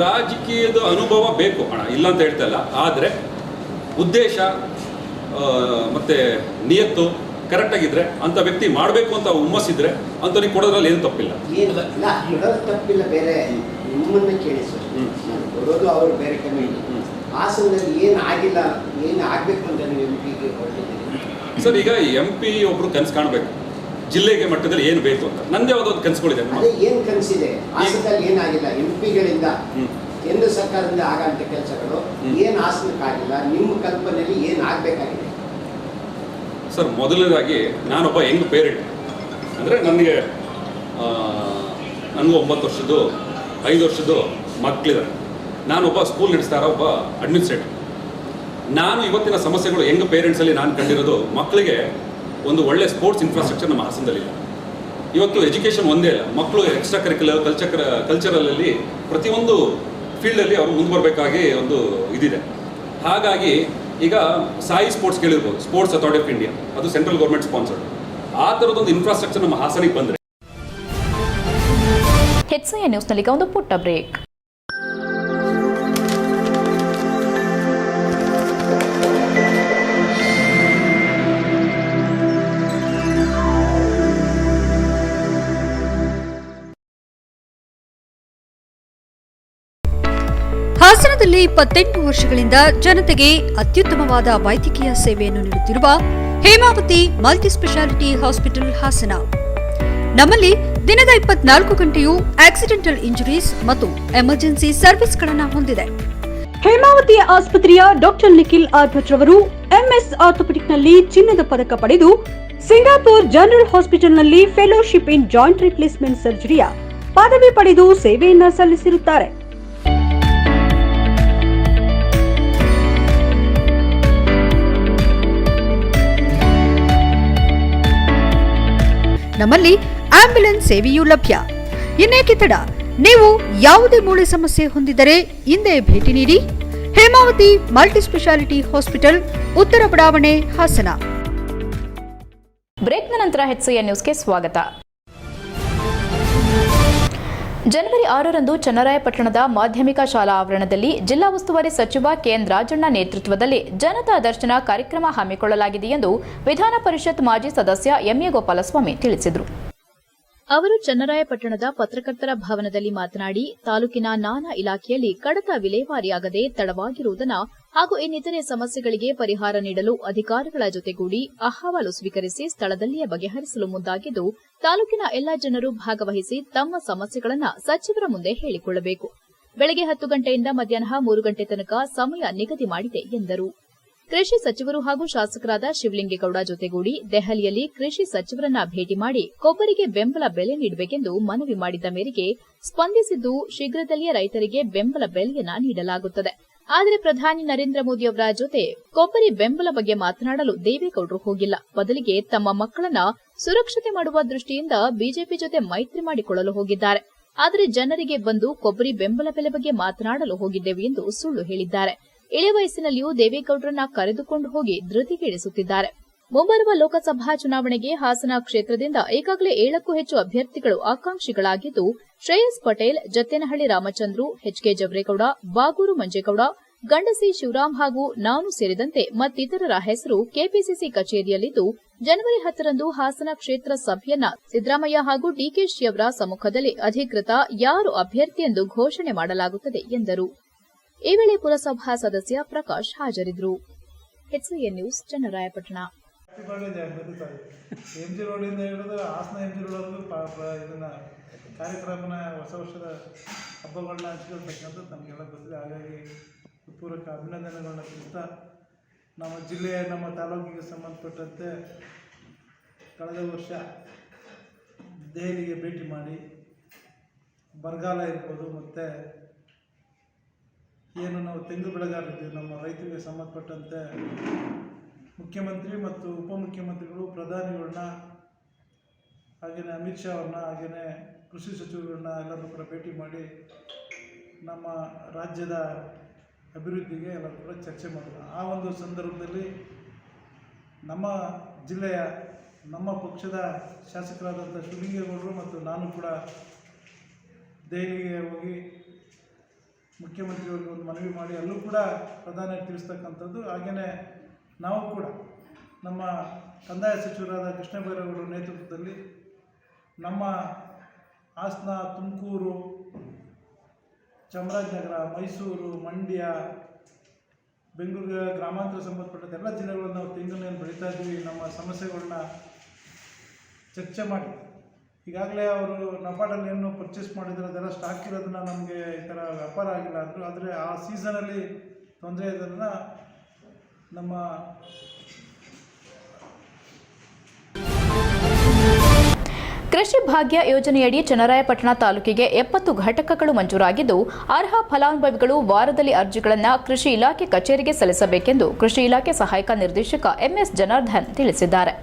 ರಾಜಕೀಯದ ಅನುಭವ ಬೇಕು ಅಣ್ಣ, ಇಲ್ಲ ಅಂತ ಹೇಳ್ತಾ ಇಲ್ಲ. ಆದರೆ ಉದ್ದೇಶ ಮತ್ತು ನಿಯತ್ತು ಕರೆಕ್ಟಾಗಿದ್ದರೆ ಅಂಥ ವ್ಯಕ್ತಿ ಮಾಡಬೇಕು ಅಂತ ಹುಮ್ಮಸ್ಸಿದ್ರೆ ಅಂಥವ್ರಿಗೆ ಕೊಡೋದ್ರಲ್ಲಿ ಏನು ತಪ್ಪಿಲ್ಲ. ತಪ್ಪಿಲ್ಲ. ಬೇರೆ ನಿಮ್ಮನ್ನು ಕೇಳಿಸು ಕೊಡೋದು ಅವರು ಬೇರೆ ಕಮಿಟಿ. ಹಾಸನದಲ್ಲಿ ಏನು ಆಗಿಲ್ಲ, ಏನು ಆಗಬೇಕು ಅಂತ ನೀವು ಎಂಪಿಗೆ ಹೊರಟಿದ್ದೀರಿ ಸರ್. ಈಗ MP ಒಬ್ರು ಕನಸು ಕಾಣಬೇಕು, ಜಿಲ್ಲೆಗೆ ಮಟ್ಟದಲ್ಲಿ ಏನು ಬೇಕು ಅಂತ. ನಂದೇ ಯಾವುದೊಂದು ಕನಸುಗಳಿದೆ. ಅದೇ ಏನು ಕನಸಿದೆ ಹಾಸನದಲ್ಲಿ ಏನಾಗಿಲ್ಲ, ಎಂಪಿಗಳಿಂದ ಕೇಂದ್ರ ಸರ್ಕಾರದಿಂದ ಆಗಂತ ಕೆಲಸಗಳು ಏನು ಹಾಸನಕ್ಕಾಗಿಲ್ಲ, ನಿಮ್ಮ ಕಲ್ಪನೆಯಲ್ಲಿ ಏನು ಆಗಬೇಕಾಗಿದೆ ಸರ್? ಮೊದಲನೇದಾಗಿ ನಾನೊಬ್ಬ ಯಂಗ್ ಪೇರೆಂಟ್. ಅಂದರೆ ನನಗೆ 9 ವರ್ಷದ್ದು 5 ವರ್ಷದ್ದು ಮಕ್ಕಳಿದ್ದಾರೆ. ನಾನೊಬ್ಬ ಸ್ಕೂಲ್ ನಡೆಸ್ತಾ ಇರೋ ಒಬ್ಬ ಅಡ್ಮಿನಿಸ್ಟ್ರೇಟರ್. ನಾನು ಇವತ್ತಿನ ಸಮಸ್ಯೆಗಳು ಯಂಗ್ ಪೇರೆಂಟ್ಸಲ್ಲಿ ನಾನು ಕಂಡಿರೋದು, ಮಕ್ಕಳಿಗೆ ಒಂದು ಒಳ್ಳೆ ಸ್ಪೋರ್ಟ್ಸ್ ಇನ್ಫ್ರಾಸ್ಟ್ರಕ್ಚರ್ ನಮ್ಮ ಹಾಸನದಲ್ಲಿಲ್ಲ. ಇವತ್ತು ಎಜುಕೇಷನ್ ಒಂದೇ ಇಲ್ಲ, ಮಕ್ಕಳು ಎಕ್ಸ್ಟ್ರಾ ಕರಿಕ್ಯುಲರ್ ಕಲ್ಚರಲಲ್ಲಿ ಪ್ರತಿಯೊಂದು ಫೀಲ್ಡಲ್ಲಿ ಅವರು ಮುಂದುವರಬೇಕಾಗಿ ಒಂದು ಇದಿದೆ. ಹಾಗಾಗಿ ಈಗ ಸಾಯಿ ಸ್ಪೋರ್ಟ್ಸ್ ಕೇಳಿರ್ಬೋದು, ಸ್ಪೋರ್ಟ್ಸ್ ಅಥಾರಿಟಿ ಆಫ್ ಇಂಡಿಯಾ, ಅದು ಸೆಂಟ್ರಲ್ ಗೌರ್ಮೆಂಟ್ ಸ್ಪಾನ್ಸರ್ಡ್. ಆ ಥರದೊಂದು ಇನ್ಫ್ರಾಸ್ಟ್ರಕ್ಚರ್ ನಮ್ಮ ಹಾಸನಿಗೆ ಬಂದರೆ. ಎಚ್ಸಿಎನ್ ನ್ಯೂಸ್ನಲ್ಲಿ ಒಂದು ಪುಟ್ಟ ಬ್ರೇಕ್. ಹಾಸನದಲ್ಲಿ 28 ವರ್ಷಗಳಿಂದ ಜನತೆಗೆ ಅತ್ಯುತ್ತಮವಾದ ವೈದ್ಯಕೀಯ ಸೇವೆಯನ್ನು ನೀಡುತ್ತಿರುವ Hemavathi multi speciality hospital Hassan. ನಮ್ಮಲ್ಲಿ ದಿನದ 24 ಗಂಟೆಯೂ ಆಕ್ಸಿಡೆಂಟಲ್ ಇಂಜುರೀಸ್ ಮತ್ತು ಎಮರ್ಜೆನ್ಸಿ ಸರ್ವಿಸ್ಗಳನ್ನು ಹೊಂದಿದೆ. ಹೇಮಾವತಿ ಆಸ್ಪತ್ರೆಯ ಡಾಕ್ಟರ್ ನಿಖಿಲ್ ಆರ್ಭಟ್ ರವರು MS ಆರ್ಥೋಪೆಡಿಕ್ನಲ್ಲಿ ಚಿನ್ನದ ಪದಕ ಪಡೆದು ಸಿಂಗಾಪುರ್ ಜನರಲ್ ಹಾಸ್ಪಿಟಲ್ನಲ್ಲಿ ಫೆಲೋಶಿಪ್ ಇನ್ ಜಾಯಿಂಟ್ ರಿಪ್ಲೇಸ್ಮೆಂಟ್ ಸರ್ಜರಿಯ ಪದವಿ ಪಡೆದು ಸೇವೆಯನ್ನ ಸಲ್ಲಿಸಿರುತ್ತಾರೆ. ನಮ್ಮಲ್ಲಿ ಆಂಬ್ಯುಲೆನ್ಸ್ ಸೇವೆಯೂ ಲಭ್ಯ. ಇನ್ನೇಕೆ ತಡ? ನೀವು ಯಾವುದೇ ಮೂಳೆ ಸಮಸ್ಯೆ ಹೊಂದಿದ್ದರೆ ಹಿಂದೆ ಭೇಟಿ ನೀಡಿ. ಹೇಮಾವತಿ ಮಲ್ಟಿ ಸ್ಪೆಷಾಲಿಟಿ ಹಾಸ್ಪಿಟಲ್, ಉತ್ತರ ಬಡಾವಣೆ, ಹಾಸನ. ಬ್ರೇಕ್ನ ನಂತರ ಎಚ್ಸಿಎನ್ ನ್ಯೂಸ್ಗೆ ಸ್ವಾಗತ. ಜನವರಿ 6ರಂದು ಚನ್ನರಾಯಪಟ್ಟಣದ ಮಾಧ್ಯಮಿಕ ಶಾಲಾ ಆವರಣದಲ್ಲಿ ಜಿಲ್ಲಾ ಉಸ್ತುವಾರಿ ಸಚಿವ ಕೆಎನ್ ರಾಜಣ್ಣ ನೇತೃತ್ವದಲ್ಲಿ ಜನತಾ ದರ್ಶನ ಕಾರ್ಯಕ್ರಮ ಹಮ್ಮಿಕೊಳ್ಳಲಾಗಿದೆ ಎಂದು ವಿಧಾನ ಪರಿಷತ್ ಮಾಜಿ ಸದಸ್ಯ ಎಂಎ ಗೋಪಾಲಸ್ವಾಮಿ ತಿಳಿಸಿದರು. ಅವರು ಚನ್ನರಾಯಪಟ್ಟಣದ ಪತ್ರಕರ್ತರ ಭವನದಲ್ಲಿ ಮಾತನಾಡಿ, ತಾಲೂಕಿನ ನಾನಾ ಇಲಾಖೆಯಲ್ಲಿ ಕಡತ ವಿಲೇವಾರಿಯಾಗದೆ ತಡವಾಗಿರುವುದನ್ನು ಹಾಗೂ ಇನ್ನಿತರೆ ಸಮಸ್ಯೆಗಳಿಗೆ ಪರಿಹಾರ ನೀಡಲು ಅಧಿಕಾರಿಗಳ ಜೊತೆಗೂಡಿ ಅಹವಾಲು ಸ್ವೀಕರಿಸಿ ಸ್ಥಳದಲ್ಲಿಯೇ ಬಗೆಹರಿಸಲು ಮುಂದಾಗಿದ್ದು, ತಾಲೂಕಿನ ಎಲ್ಲಾ ಜನರು ಭಾಗವಹಿಸಿ ತಮ್ಮ ಸಮಸ್ಯೆಗಳನ್ನು ಸಚಿವರ ಮುಂದೆ ಹೇಳಿಕೊಳ್ಳಬೇಕು. ಬೆಳಗ್ಗೆ 10 ಗಂಟೆಯಿಂದ ಮಧ್ಯಾಹ್ನ 3 ಗಂಟೆ ತನಕ ಸಮಯ ನಿಗದಿ ಮಾಡಿದೆ ಎಂದರು. ಕೃಷಿ ಸಚಿವರು ಹಾಗೂ ಶಾಸಕರಾದ ಶಿವಲಿಂಗೇಗೌಡ ಜೊತೆಗೂಡಿ ದೆಹಲಿಯಲ್ಲಿ ಕೃಷಿ ಸಚಿವರನ್ನ ಭೇಟಿ ಮಾಡಿ ಕೊಬ್ಬರಿಗೆ ಬೆಂಬಲ ಬೆಲೆ ನೀಡಬೇಕೆಂದು ಮನವಿ ಮಾಡಿದ್ದ ಮೇರೆಗೆ ಸ್ಪಂದಿಸಿದ್ದು, ಶೀಘ್ರದಲ್ಲಿಯೇ ರೈತರಿಗೆ ಬೆಂಬಲ ಬೆಲೆಯನ್ನ ನೀಡಲಾಗುತ್ತದೆ. ಆದರೆ ಪ್ರಧಾನಿ ನರೇಂದ್ರ ಮೋದಿ ಅವರ ಜೊತೆ ಕೊಬ್ಬರಿ ಬೆಂಬಲ ಬಗ್ಗೆ ಮಾತನಾಡಲು ದೇವೇಗೌಡರು ಹೋಗಿಲ್ಲ. ಬದಲಿಗೆ ತಮ್ಮ ಮಕ್ಕಳನ್ನ ಸುರಕ್ಷತೆ ಮಾಡುವ ದೃಷ್ಟಿಯಿಂದ ಬಿಜೆಪಿ ಜೊತೆ ಮೈತ್ರಿ ಮಾಡಿಕೊಳ್ಳಲು ಹೋಗಿದ್ದಾರೆ. ಆದರೆ ಜನರಿಗೆ ಬಂದು ಕೊಬ್ಬರಿ ಬೆಂಬಲ ಬೆಲೆ ಬಗ್ಗೆ ಮಾತನಾಡಲು ಹೋಗಿದ್ದೆವು ಎಂದು ಸುಳ್ಳು ಹೇಳಿದ್ದಾರೆ. ಇಳೆ ವಯಸ್ಸಿನಲ್ಲಿಯೂ ದೇವೇಗೌಡರನ್ನ ಕರೆದುಕೊಂಡು ಹೋಗಿ ಧೃತಿಗೇಡಿಸುತ್ತಿದ್ದಾರೆ. ಮುಂಬರುವ ಲೋಕಸಭಾ ಚುನಾವಣೆಗೆ ಹಾಸನ ಕ್ಷೇತ್ರದಿಂದ ಈಗಾಗಲೇ 7ಕ್ಕೂ ಹೆಚ್ಚು ಅಭ್ಯರ್ಥಿಗಳು ಆಕಾಂಕ್ಷಿಗಳಾಗಿದ್ದು, ಶ್ರೇಯಸ್ ಪಟೇಲ್, ಜತ್ತೇನಹಳ್ಳಿ ರಾಮಚಂದ್ರು, ಎಚ್ಕೆ ಜವರೇಗೌಡ, ಬಾಗೂರು ಮಂಜೇಗೌಡ, ಗಂಡಸಿ ಶಿವರಾಮ್ ಹಾಗೂ ನಾನು ಸೇರಿದಂತೆ ಮತ್ತಿತರರ ಹೆಸರು ಕೆಪಿಸಿಸಿ ಕಚೇರಿಯಲ್ಲಿದ್ದು, ಜನವರಿ 10ರಂದು ಹಾಸನ ಕ್ಷೇತ್ರ ಸಭೆಯನ್ನ ಸಿದ್ದರಾಮಯ್ಯ ಹಾಗೂ ಡಿಕೆಶಿ ಅವರ ಸಮ್ಮುಖದಲ್ಲಿ ಅಧಿಕೃತ ಯಾರು ಅಭ್ಯರ್ಥಿ ಎಂದು ಘೋಷಣೆ ಮಾಡಲಾಗುತ್ತದೆ ಎಂದರು. ಈ ವೇಳೆ ಪುರಸಭಾ ಸದಸ್ಯ ಪ್ರಕಾಶ್ ಹಾಜರಿದ್ದರು. HCN news, Channarayapatna. MG ರೋಡಿಂದ ಹಿಡಿದು ಹಾಸನ MG ರೋಡ್ವರೆಗೂ ಇದನ್ನು ಕಾರ್ಯಕ್ರಮನ ಹೊಸ ವರ್ಷದ ಹಬ್ಬಗಳನ್ನ ಹಂಚ್ಕೊಳ್ತಕ್ಕಂಥದ್ದು ನಮಗೆಲ್ಲ ಗೊತ್ತಿದೆ. ಹಾಗಾಗಿ ಪೂರ್ವಕ ಅಭಿನಂದನೆಗಳನ್ನ ತಿಳಿಸ್ತಾ, ನಮ್ಮ ಜಿಲ್ಲೆಯ ನಮ್ಮ ತಾಲೂಕಿಗೆ ಸಂಬಂಧಪಟ್ಟಂತೆ ಕಳೆದ ವರ್ಷ ದೆಹಲಿಗೆ ಭೇಟಿ ಮಾಡಿ ಬರಗಾಲ ಇರ್ಬೋದು, ಮತ್ತು ಏನು ನಾವು ತೆಂಗು ಬೆಳೆಗಾರರಿದ್ದೀವಿ, ನಮ್ಮ ರೈತರಿಗೆ ಸಂಬಂಧಪಟ್ಟಂತೆ ಮುಖ್ಯಮಂತ್ರಿ ಮತ್ತು ಉಪಮುಖ್ಯಮಂತ್ರಿಗಳು, ಪ್ರಧಾನಿಗಳನ್ನ, ಹಾಗೆಯೇ ಅಮಿತ್ ಶಾ ಅವ್ರನ್ನ, ಹಾಗೆಯೇ ಕೃಷಿ ಸಚಿವರುಗಳನ್ನ ಎಲ್ಲರೂ ಕೂಡ ಭೇಟಿ ಮಾಡಿ ನಮ್ಮ ರಾಜ್ಯದ ಅಭಿವೃದ್ಧಿಗೆ ಎಲ್ಲರೂ ಕೂಡ ಚರ್ಚೆ ಮಾಡಿದ್ರು. ಆ ಒಂದು ಸಂದರ್ಭದಲ್ಲಿ ನಮ್ಮ ಜಿಲ್ಲೆಯ ನಮ್ಮ ಪಕ್ಷದ ಶಾಸಕರಾದಂಥ ಶಿವಲಿಂಗೇಗೌಡರು ಮತ್ತು ನಾನು ಕೂಡ ದೆಹಲಿಗೆ ಹೋಗಿ ಮುಖ್ಯಮಂತ್ರಿಯವರಿಗೆ ಒಂದು ಮನವಿ ಮಾಡಿ ಅಲ್ಲೂ ಕೂಡ ಪ್ರಧಾನಿ ತಿಳಿಸ್ತಕ್ಕಂಥದ್ದು. ಹಾಗೆಯೇ ನಾವು ಕೂಡ ನಮ್ಮ ಕಂದಾಯ ಸಚಿವರಾದ ಕೃಷ್ಣ ಬೈರೇಗೌಡರ ನೇತೃತ್ವದಲ್ಲಿ ನಮ್ಮ ಹಾಸನ, ತುಮಕೂರು, ಚಾಮರಾಜನಗರ, ಮೈಸೂರು, ಮಂಡ್ಯ, ಬೆಂಗಳೂರು ಗ್ರಾಮಾಂತರ ಸಂಬಂಧಪಟ್ಟ ಎಲ್ಲ ಜಿಲ್ಲೆಗಳನ್ನು ನಾವು ತೆಂಗನ್ನು ಬೆಳೀತಾ ಇದ್ದೀವಿ. ನಮ್ಮ ಸಮಸ್ಯೆಗಳನ್ನ ಚರ್ಚೆ ಮಾಡಿ ಈಗಾಗಲೇ ಅವರು ನಬಾರ್ಡಲ್ಲಿ ಏನು ಪರ್ಚೇಸ್ ಮಾಡಿದ್ರು ಅದೆಲ್ಲ ಸ್ಟಾಕ್ ಇರೋದನ್ನ ನಮಗೆ ಈ ಥರ ವ್ಯಾಪಾರ ಆಗಿಲ್ಲ ಅಂದರು. ಆದರೆ ಆ ಸೀಸನಲ್ಲಿ ತೊಂದರೆ ಇದನ್ನು ನಮ್ಮ ಕೃಷಿ ಭಾಗ್ಯ ಯೋಜನೆಯಡಿ ಚನ್ನರಾಯಪಟ್ಟಣ ತಾಲೂಕಿಗೆ 70 ಘಟಕಗಳು ಮಂಜೂರಾಗಿದ್ದು, ಅರ್ಹ ಫಲಾನುಭವಿಗಳು ವಾರದಲ್ಲಿ ಅರ್ಜಿಗಳನ್ನು ಕೃಷಿ ಇಲಾಖೆ ಕಚೇರಿಗೆ ಸಲ್ಲಿಸಬೇಕೆಂದು ಕೃಷಿ ಇಲಾಖೆ ಸಹಾಯಕ ನಿರ್ದೇಶಕ ಎಂಎಸ್ ಜನಾರ್ದನ್ ತಿಳಿಸಿದ್ದಾರೆ.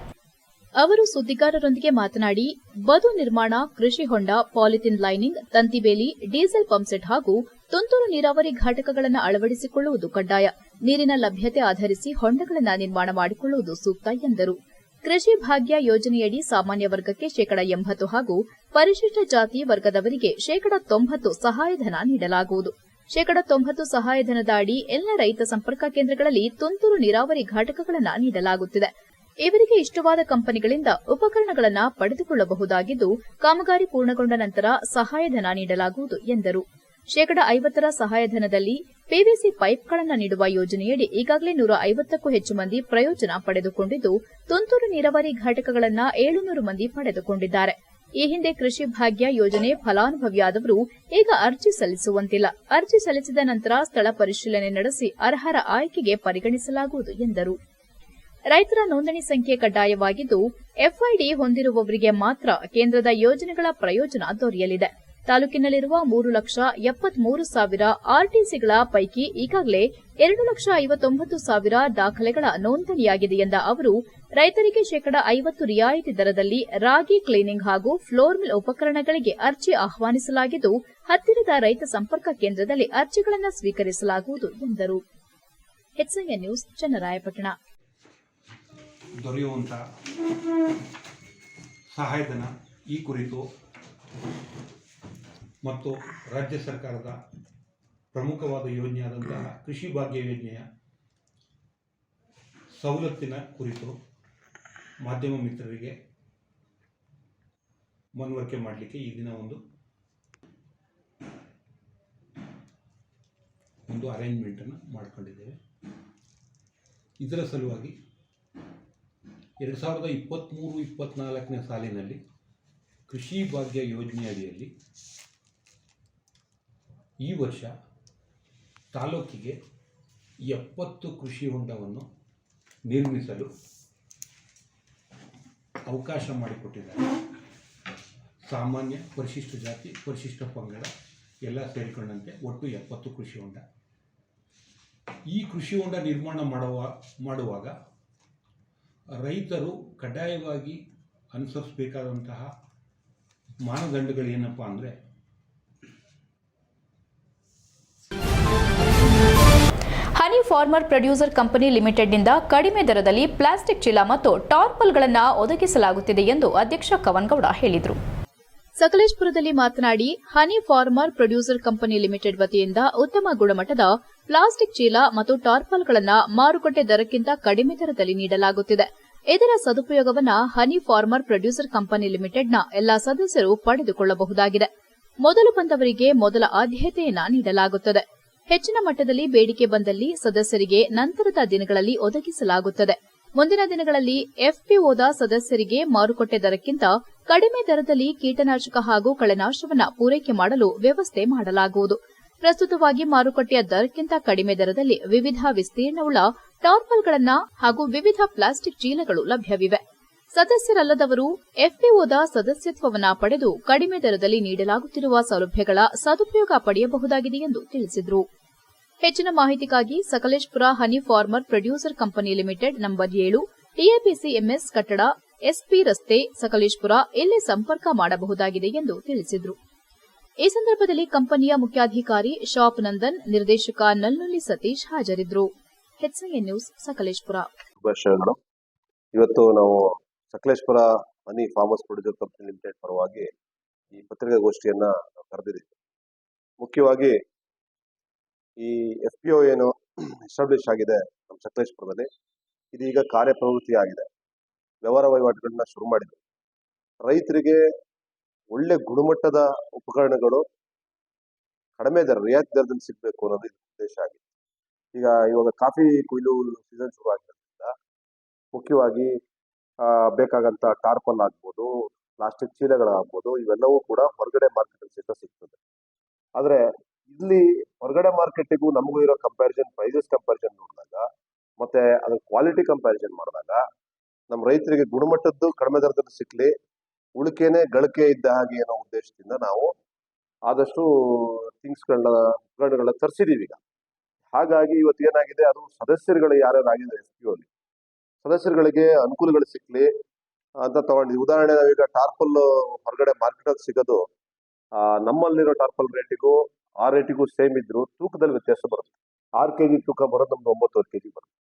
ಅವರು ಸುದ್ದಿಗಾರರೊಂದಿಗೆ ಮಾತನಾಡಿ, ಬದು ನಿರ್ಮಾಣ, ಕೃಷಿ ಹೊಂಡ, ಪಾಲಿಥಿನ್ ಲೈನಿಂಗ್, ತಂತಿಬೇಲಿ, ಡೀಸೆಲ್ ಪಂಪ್ಸೆಟ್ ಹಾಗೂ ತುಂತುರು ನೀರಾವರಿ ಘಟಕಗಳನ್ನು ಅಳವಡಿಸಿಕೊಳ್ಳುವುದು ಕಡ್ಡಾಯ. ನೀರಿನ ಲಭ್ಯತೆ ಆಧರಿಸಿ ಹೊಂಡಗಳನ್ನು ನಿರ್ಮಾಣ ಮಾಡಿಕೊಳ್ಳುವುದು ಸೂಕ್ತ ಎಂದರು. ಕೃಷಿ ಭಾಗ್ಯ ಯೋಜನೆಯಡಿ ಸಾಮಾನ್ಯ ವರ್ಗಕ್ಕೆ 80% ಹಾಗೂ ಪರಿಶಿಷ್ಟ ಜಾತಿ ವರ್ಗದವರಿಗೆ 90% ಸಹಾಯಧನ ನೀಡಲಾಗುವುದು. 90% ಸಹಾಯಧನದ ಅಡಿ ಎಲ್ಲ ರೈತ ಸಂಪರ್ಕ ಕೇಂದ್ರಗಳಲ್ಲಿ ತುಂತುರು ನೀರಾವರಿ ಘಟಕಗಳನ್ನು ನೀಡಲಾಗುತ್ತಿದೆ. ಇವರಿಗೆ ಇಷ್ಟವಾದ ಕಂಪನಿಗಳಿಂದ ಉಪಕರಣಗಳನ್ನು ಪಡೆದುಕೊಳ್ಳಬಹುದಾಗಿದ್ದು, ಕಾಮಗಾರಿ ಪೂರ್ಣಗೊಂಡ ನಂತರ ಸಹಾಯಧನ ನೀಡಲಾಗುವುದು ಎಂದರು. 50% ಸಹಾಯಧನದಲ್ಲಿ ಪಿವಿಸಿ ಪೈಪ್ಗಳನ್ನು ನೀಡುವ ಯೋಜನೆಯಡಿ ಈಗಾಗಲೇ 150ಕ್ಕೂ ಹೆಚ್ಚು ಮಂದಿ ಪ್ರಯೋಜನ ಪಡೆದುಕೊಂಡಿದ್ದು, ತುಂತುರು ನೀರಾವರಿ ಘಟಕಗಳನ್ನು 700 ಮಂದಿ ಪಡೆದುಕೊಂಡಿದ್ದಾರೆ. ಈ ಹಿಂದೆ ಕೃಷಿ ಭಾಗ್ಯ ಯೋಜನೆ ಫಲಾನುಭವಿಯಾದವರು ಈಗ ಅರ್ಜಿ ಸಲ್ಲಿಸುವಂತಿಲ್ಲ. ಅರ್ಜಿ ಸಲ್ಲಿಸಿದ ನಂತರ ಸ್ಥಳ ಪರಿಶೀಲನೆ ನಡೆಸಿ ಅರ್ಹರ ಆಯ್ಕೆಗೆ ಪರಿಗಣಿಸಲಾಗುವುದು ಎಂದರು. ರೈತರ ನೋಂದಣಿ ಸಂಖ್ಯೆ ಕಡ್ಡಾಯವಾಗಿದ್ದು, ಎಫ್ಐಡಿ ಹೊಂದಿರುವವರಿಗೆ ಮಾತ್ರ ಕೇಂದ್ರದ ಯೋಜನೆಗಳ ಪ್ರಯೋಜನ ದೊರೆಯಲಿದೆ. ತಾಲೂಕಿನಲ್ಲಿರುವ 3,73,000 ಆರ್ಟಿಸಿಗಳ ಪೈಕಿ ಈಗಾಗಲೇ 2,59,000 ದಾಖಲೆಗಳ ನೋಂದಣಿಯಾಗಿದೆ ಎಂದ ಅವರು, ರೈತರಿಗೆ 50% ರಿಯಾಯಿತಿ ದರದಲ್ಲಿ ರಾಗಿ ಕ್ಲೀನಿಂಗ್ ಹಾಗೂ ಫ್ಲೋರ್ ಮಿಲ್ ಉಪಕರಣಗಳಿಗೆ ಅರ್ಜಿ ಆಹ್ವಾನಿಸಲಾಗಿದ್ದು, ಹತ್ತಿರದ ರೈತ ಸಂಪರ್ಕ ಕೇಂದ್ರದಲ್ಲಿ ಅರ್ಜಿಗಳನ್ನು ಸ್ವೀಕರಿಸಲಾಗುವುದು ಎಂದರು. HCN news, Channarayapatna. ದೊರೆಯುವಂಥ ಸಹಾಯಧನ ಈ ಕುರಿತು ಮತ್ತು ರಾಜ್ಯ ಸರ್ಕಾರದ ಪ್ರಮುಖವಾದ ಯೋಜನೆಯಾದಂತಹ ಕೃಷಿ ಭಾಗ್ಯ ಯೋಜನೆಯ ಸವಲತ್ತಿನ ಕುರಿತು ಮಾಧ್ಯಮ ಮಿತ್ರರಿಗೆ ಮನವರಿಕೆ ಮಾಡಲಿಕ್ಕೆ ಈ ದಿನ ಒಂದು ಅರೇಂಜ್ಮೆಂಟನ್ನು ಮಾಡಿಕೊಂಡಿದ್ದೇವೆ. ಇದರ ಸಲುವಾಗಿ 2023-24ನೇ ಸಾಲಿನಲ್ಲಿ ಕೃಷಿ ಭಾಗ್ಯ ಯೋಜನೆ ಅಡಿಯಲ್ಲಿ ಈ ವರ್ಷ ತಾಲೂಕಿಗೆ 70 ಕೃಷಿ ಹೊಂಡವನ್ನು ನಿರ್ಮಿಸಲು ಅವಕಾಶ ಮಾಡಿಕೊಟ್ಟಿದ್ದಾರೆ. ಸಾಮಾನ್ಯ, ಪರಿಶಿಷ್ಟ ಜಾತಿ, ಪರಿಶಿಷ್ಟ ಪಂಗಡ ಎಲ್ಲ ಸೇರಿಕೊಂಡಂತೆ ಒಟ್ಟು 70 ಕೃಷಿ ಹೊಂಡ. ಈ ಕೃಷಿ ಹೊಂಡ ನಿರ್ಮಾಣ ಮಾಡುವಾಗ ರೈತರು ಕಡ್ಡಾಯವಾಗಿ ಅನುಸರಿಸಬೇಕಾದಂತಹ ಮಾನದಂಡಗಳೇನಪ್ಪ ಅಂದರೆ ಹನಿ ಫಾರ್ಮರ್ ಪ್ರೊಡ್ಯೂಸರ್ ಕಂಪನಿ ಲಿಮಿಟೆಡ್ನಿಂದ ಕಡಿಮೆ ದರದಲ್ಲಿ ಪ್ಲಾಸ್ಟಿಕ್ ಚೀಲ ಮತ್ತು ಟಾರ್ಪಲ್ಗಳನ್ನು ಒದಗಿಸಲಾಗುತ್ತಿದೆ ಎಂದು ಅಧ್ಯಕ್ಷ ಕವನ್ಗೌಡ ಹೇಳಿದರು. ಸಕಲೇಶಪುರದಲ್ಲಿ ಮಾತನಾಡಿ, ಹನಿ ಫಾರ್ಮರ್ ಪ್ರೊಡ್ಯೂಸರ್ ಕಂಪನಿ ಲಿಮಿಟೆಡ್ ವತಿಯಿಂದ ಉತ್ತಮ ಗುಣಮಟ್ಟದ ಪ್ಲಾಸ್ಟಿಕ್ ಚೀಲ ಮತ್ತು ಟಾರ್ಪಲ್ಗಳನ್ನು ಮಾರುಕಟ್ಟೆ ದರಕ್ಕಿಂತ ಕಡಿಮೆ ದರದಲ್ಲಿ ನೀಡಲಾಗುತ್ತಿದೆ. ಇದರ ಸದುಪಯೋಗವನ್ನು ಹನಿ ಫಾರ್ಮರ್ ಪ್ರೊಡ್ಯೂಸರ್ ಕಂಪನಿ ಲಿಮಿಟೆಡ್ನ ಎಲ್ಲಾ ಸದಸ್ಯರು ಪಡೆದುಕೊಳ್ಳಬಹುದಾಗಿದೆ. ಮೊದಲು ಬಂದವರಿಗೆ ಮೊದಲ ಆದ್ಯತೆಯನ್ನ ನೀಡಲಾಗುತ್ತದೆ. ಹೆಚ್ಚಿನ ಮಟ್ಟದಲ್ಲಿ ಬೇಡಿಕೆ ಬಂದಲ್ಲಿ ಸದಸ್ಯರಿಗೆ ನಂತರದ ದಿನಗಳಲ್ಲಿ ಒದಗಿಸಲಾಗುತ್ತದೆ. ಮುಂದಿನ ದಿನಗಳಲ್ಲಿ ಎಫ್ಪಿಒದ ಸದಸ್ಯರಿಗೆ ಮಾರುಕಟ್ಟೆ ದರಕ್ಕಿಂತ ಕಡಿಮೆ ದರದಲ್ಲಿ ಕೀಟನಾಶಕ ಹಾಗೂ ಕಳೆನಾಶವನ್ನು ಪೂರೈಕೆ ಮಾಡಲು ವ್ಯವಸ್ಥೆ ಮಾಡಲಾಗುವುದು. ಪ್ರಸ್ತುತವಾಗಿ ಮಾರುಕಟ್ಟೆಯ ದರಕ್ಕಿಂತ ಕಡಿಮೆ ದರದಲ್ಲಿ ವಿವಿಧ ವಿಸ್ತೀರ್ಣವುಳ್ಳ ಟಾರ್ಪಲ್ಗಳನ್ನು ಹಾಗೂ ವಿವಿಧ ಪ್ಲಾಸ್ಟಿಕ್ ಚೀಲಗಳು ಲಭ್ಯವಿವೆ. ಸದಸ್ಯರಲ್ಲದವರು ಎಫ್ಪಿಒದ ಸದಸ್ಯತ್ವವನ್ನು ಪಡೆದು ಕಡಿಮೆ ದರದಲ್ಲಿ ನೀಡಲಾಗುತ್ತಿರುವ ಸೌಲಭ್ಯಗಳ ಸದುಪಯೋಗ ಪಡೆಯಬಹುದಾಗಿದೆ ಎಂದು ತಿಳಿಸಿದರು. ಹೆಚ್ಚಿನ ಮಾಹಿತಿಗಾಗಿ Sakleshpur honey farmer producer company limited number 7 TAPCMS ಕಟ್ಟಡ ಎಸ್ಪಿ ರಸ್ತೆ ಸಕಲೇಶಪುರ ಇಲ್ಲಿ ಸಂಪರ್ಕ ಮಾಡಬಹುದಾಗಿದೆ ಎಂದು ತಿಳಿಸಿದರು. ಈ ಸಂದರ್ಭದಲ್ಲಿ ಕಂಪನಿಯ ಮುಖ್ಯಾಧಿಕಾರಿ ಶಾಪ್ ನಂದನ್, ನಿರ್ದೇಶಕ ನಲ್ಲುಲಿ ಸತೀಶ್ ಹಾಜರಿದ್ದರು. HCN news Sakleshpur. ಶುಭಾಶಯಗಳು. ಇವತ್ತು ನಾವು ಸಕಲೇಶಪುರ ಹನಿ ಫಾರ್ಮರ್ಸ್ ಪ್ರೊಡ್ಯೂಸರ್ ಕಂಪನಿ ಲಿಮಿಟೆಡ್ ಪರವಾಗಿ ಈ ಪತ್ರಿಕಾಗೋಷ್ಠಿಯನ್ನ ಕರೆದಿದ್ದೀವಿ. ಮುಖ್ಯವಾಗಿ ಈ FPO ಏನು ಎಸ್ಟಾಬ್ಲಿಷ್ ಆಗಿದೆ ನಮ್ಮ ಸಕಲೇಶಪುರದಲ್ಲಿ, ಇದೀಗ ಕಾರ್ಯಪ್ರವೃತ್ತಿ ಆಗಿದೆ. ವ್ಯವಹಾರ ವಹಿವಾಟುಗಳನ್ನ ಶುರು ಮಾಡಿದೆ. ರೈತರಿಗೆ ಒಳ್ಳೆ ಗುಣಮಟ್ಟದ ಉಪಕರಣಗಳು ಕಡಿಮೆ ದರ, ರಿಯಾಯಿತಿ ದರದಲ್ಲಿ ಸಿಗಬೇಕು ಅನ್ನೋದು ಉದ್ದೇಶ ಆಗಿದೆ. ಇವಾಗ ಕಾಫಿ ಕೊಯ್ಲು ಸೀಸನ್ ಶುರು ಆಗಿರೋದ್ರಿಂದ ಮುಖ್ಯವಾಗಿ ಬೇಕಾಗಂತ ಟಾರ್ಪಲ್ ಆಗ್ಬೋದು, ಪ್ಲಾಸ್ಟಿಕ್ ಚೀಲಗಳಾಗ್ಬೋದು, ಇವೆಲ್ಲವೂ ಕೂಡ ಹೊರಗಡೆ ಮಾರ್ಕೆಟ್ ಸಿಗ್ತದೆ. ಆದ್ರೆ ಇಲ್ಲಿ ಹೊರಗಡೆ ಮಾರ್ಕೆಟಿಗೂ ನಮಗೂ ಇರೋ ಪ್ರೈಸಸ್ ಕಂಪ್ಯಾರಿಸನ್ ನೋಡಿದಾಗ ಮತ್ತೆ ಅದ್ರ ಕ್ವಾಲಿಟಿ ಕಂಪ್ಯಾರಿಸನ್ ಮಾಡಿದಾಗ ನಮ್ಮ ರೈತರಿಗೆ ಗುಣಮಟ್ಟದ್ದು ಕಡಿಮೆ ದರದಲ್ಲಿ ಸಿಕ್ಲಿ, ಉಳಿಕೆನೆ ಗಳಿಕೆ ಇದ್ದ ಹಾಗೆ ಅನ್ನೋ ಉದ್ದೇಶದಿಂದ ನಾವು ಆದಷ್ಟು ಉಪಕರಣಗಳನ್ನ ತರಿಸಿದೀವಿ ಈಗ. ಹಾಗಾಗಿ ಇವತ್ತು ಏನಾಗಿದೆ, ಅದು ಸದಸ್ಯರುಗಳು ಯಾರ್ಯಾರಾಗಿದೆ FPO ಅಲ್ಲಿ ಸದಸ್ಯರುಗಳಿಗೆ ಅನುಕೂಲಗಳು ಸಿಕ್ಲಿ ಅಂತ ತಗೊಂಡಿದ್ವಿ. ಉದಾಹರಣೆ ನಾವೀಗ ಟಾರ್ಪಲ್ ಹೊರಗಡೆ ಮಾರ್ಕೆಟ್ ಸಿಗೋದು ನಮ್ಮಲ್ಲಿರೋ ಟಾರ್ಪಲ್ ರೇಟಿಗೂ ಆ ರೇಟಿಗೂ ಸೇಮ್ ಇದ್ರು ತೂಕದಲ್ಲಿ ವ್ಯತ್ಯಾಸ ಬರುತ್ತೆ. 6 kg ತೂಕ ಬರೋದು ನಮ್ದು 9 kg ಬರುತ್ತೆ.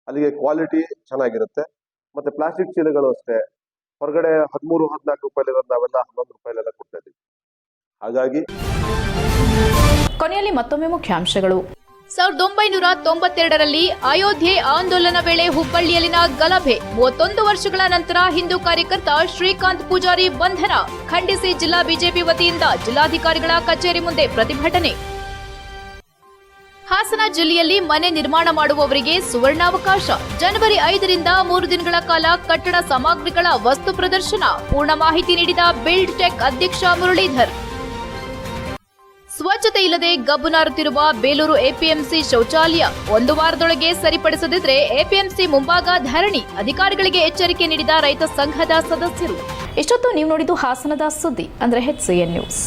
ಅಲ್ಲಿಗೆ ಕ್ವಾಲಿಟಿ ಚೆನ್ನಾಗಿರುತ್ತೆ. ಮತ್ತೆ ಪ್ಲಾಸ್ಟಿಕ್ ಚೀಲಗಳು ಅಷ್ಟೇ ಹೊರಗಡೆ 13-14 ರೂಪಾಯಿ ನಾವೆಲ್ಲ 11 ರೂಪಾಯಿಲೆಲ್ಲ ಕೊಡ್ತಾ ಇದ್ದೀವಿ. ಹಾಗಾಗಿ ಕೊನೆಯಲ್ಲಿ ಮತ್ತೊಮ್ಮೆ ಮುಖ್ಯಾಂಶಗಳು. 1992ರಲ್ಲಿ ಅಯೋಧ್ಯೆ ಆಂದೋಲನ ವೇಳೆ ಹುಬ್ಬಳ್ಳಿಯಲ್ಲಿನ ಗಲಭೆ, 31 ವರ್ಷಗಳ ನಂತರ ಹಿಂದೂ ಕಾರ್ಯಕರ್ತ ಶ್ರೀಕಾಂತ್ ಪೂಜಾರಿ ಬಂಧನ ಖಂಡಿಸಿ ಜಿಲ್ಲಾ ಬಿಜೆಪಿ ವತಿಯಿಂದ ಜಿಲ್ಲಾಧಿಕಾರಿಗಳ ಕಚೇರಿ ಮುಂದೆ ಪ್ರತಿಭಟನೆ. ಹಾಸನ ಜಿಲ್ಲೆಯಲ್ಲಿ ಮನೆ ನಿರ್ಮಾಣ ಮಾಡುವವರಿಗೆ ಸುವರ್ಣಾವಕಾಶ, ಜನವರಿ 5ರಿಂದ 3 ದಿನಗಳ ಕಾಲ ಕಟ್ಟಡ ಸಾಮಗ್ರಿಗಳ ವಸ್ತು ಪ್ರದರ್ಶನ. ಪೂರ್ಣ ಮಾಹಿತಿ ನೀಡಿದ ಬಿಲ್ಡ್ ಟೆಕ್ ಅಧ್ಯಕ್ಷ ಮುರಳೀಧರ್. ಸ್ವಚ್ಛತೆ ಇಲ್ಲದೆ ಗಬ್ಬು ನಾರುತ್ತಿರುವ ಬೇಲೂರು ಎಪಿಎಂಸಿ ಶೌಚಾಲಯ, 1 ವಾರದೊಳಗೆ ಸರಿಪಡಿಸದಿದ್ರೆ ಎಪಿಎಂಸಿ ಮುಂಭಾಗ ಧರಣಿ, ಅಧಿಕಾರಿಗಳಿಗೆ ಎಚ್ಚರಿಕೆ ನೀಡಿದ ರೈತ ಸಂಘದ ಸದಸ್ಯರು. ಇಷ್ಟೊತ್ತು ನೀವು ನೋಡಿದ್ದು ಹಾಸನದ ಸುದ್ದಿ ಅಂದ್ರೆ HCN ನ್ಯೂಸ್.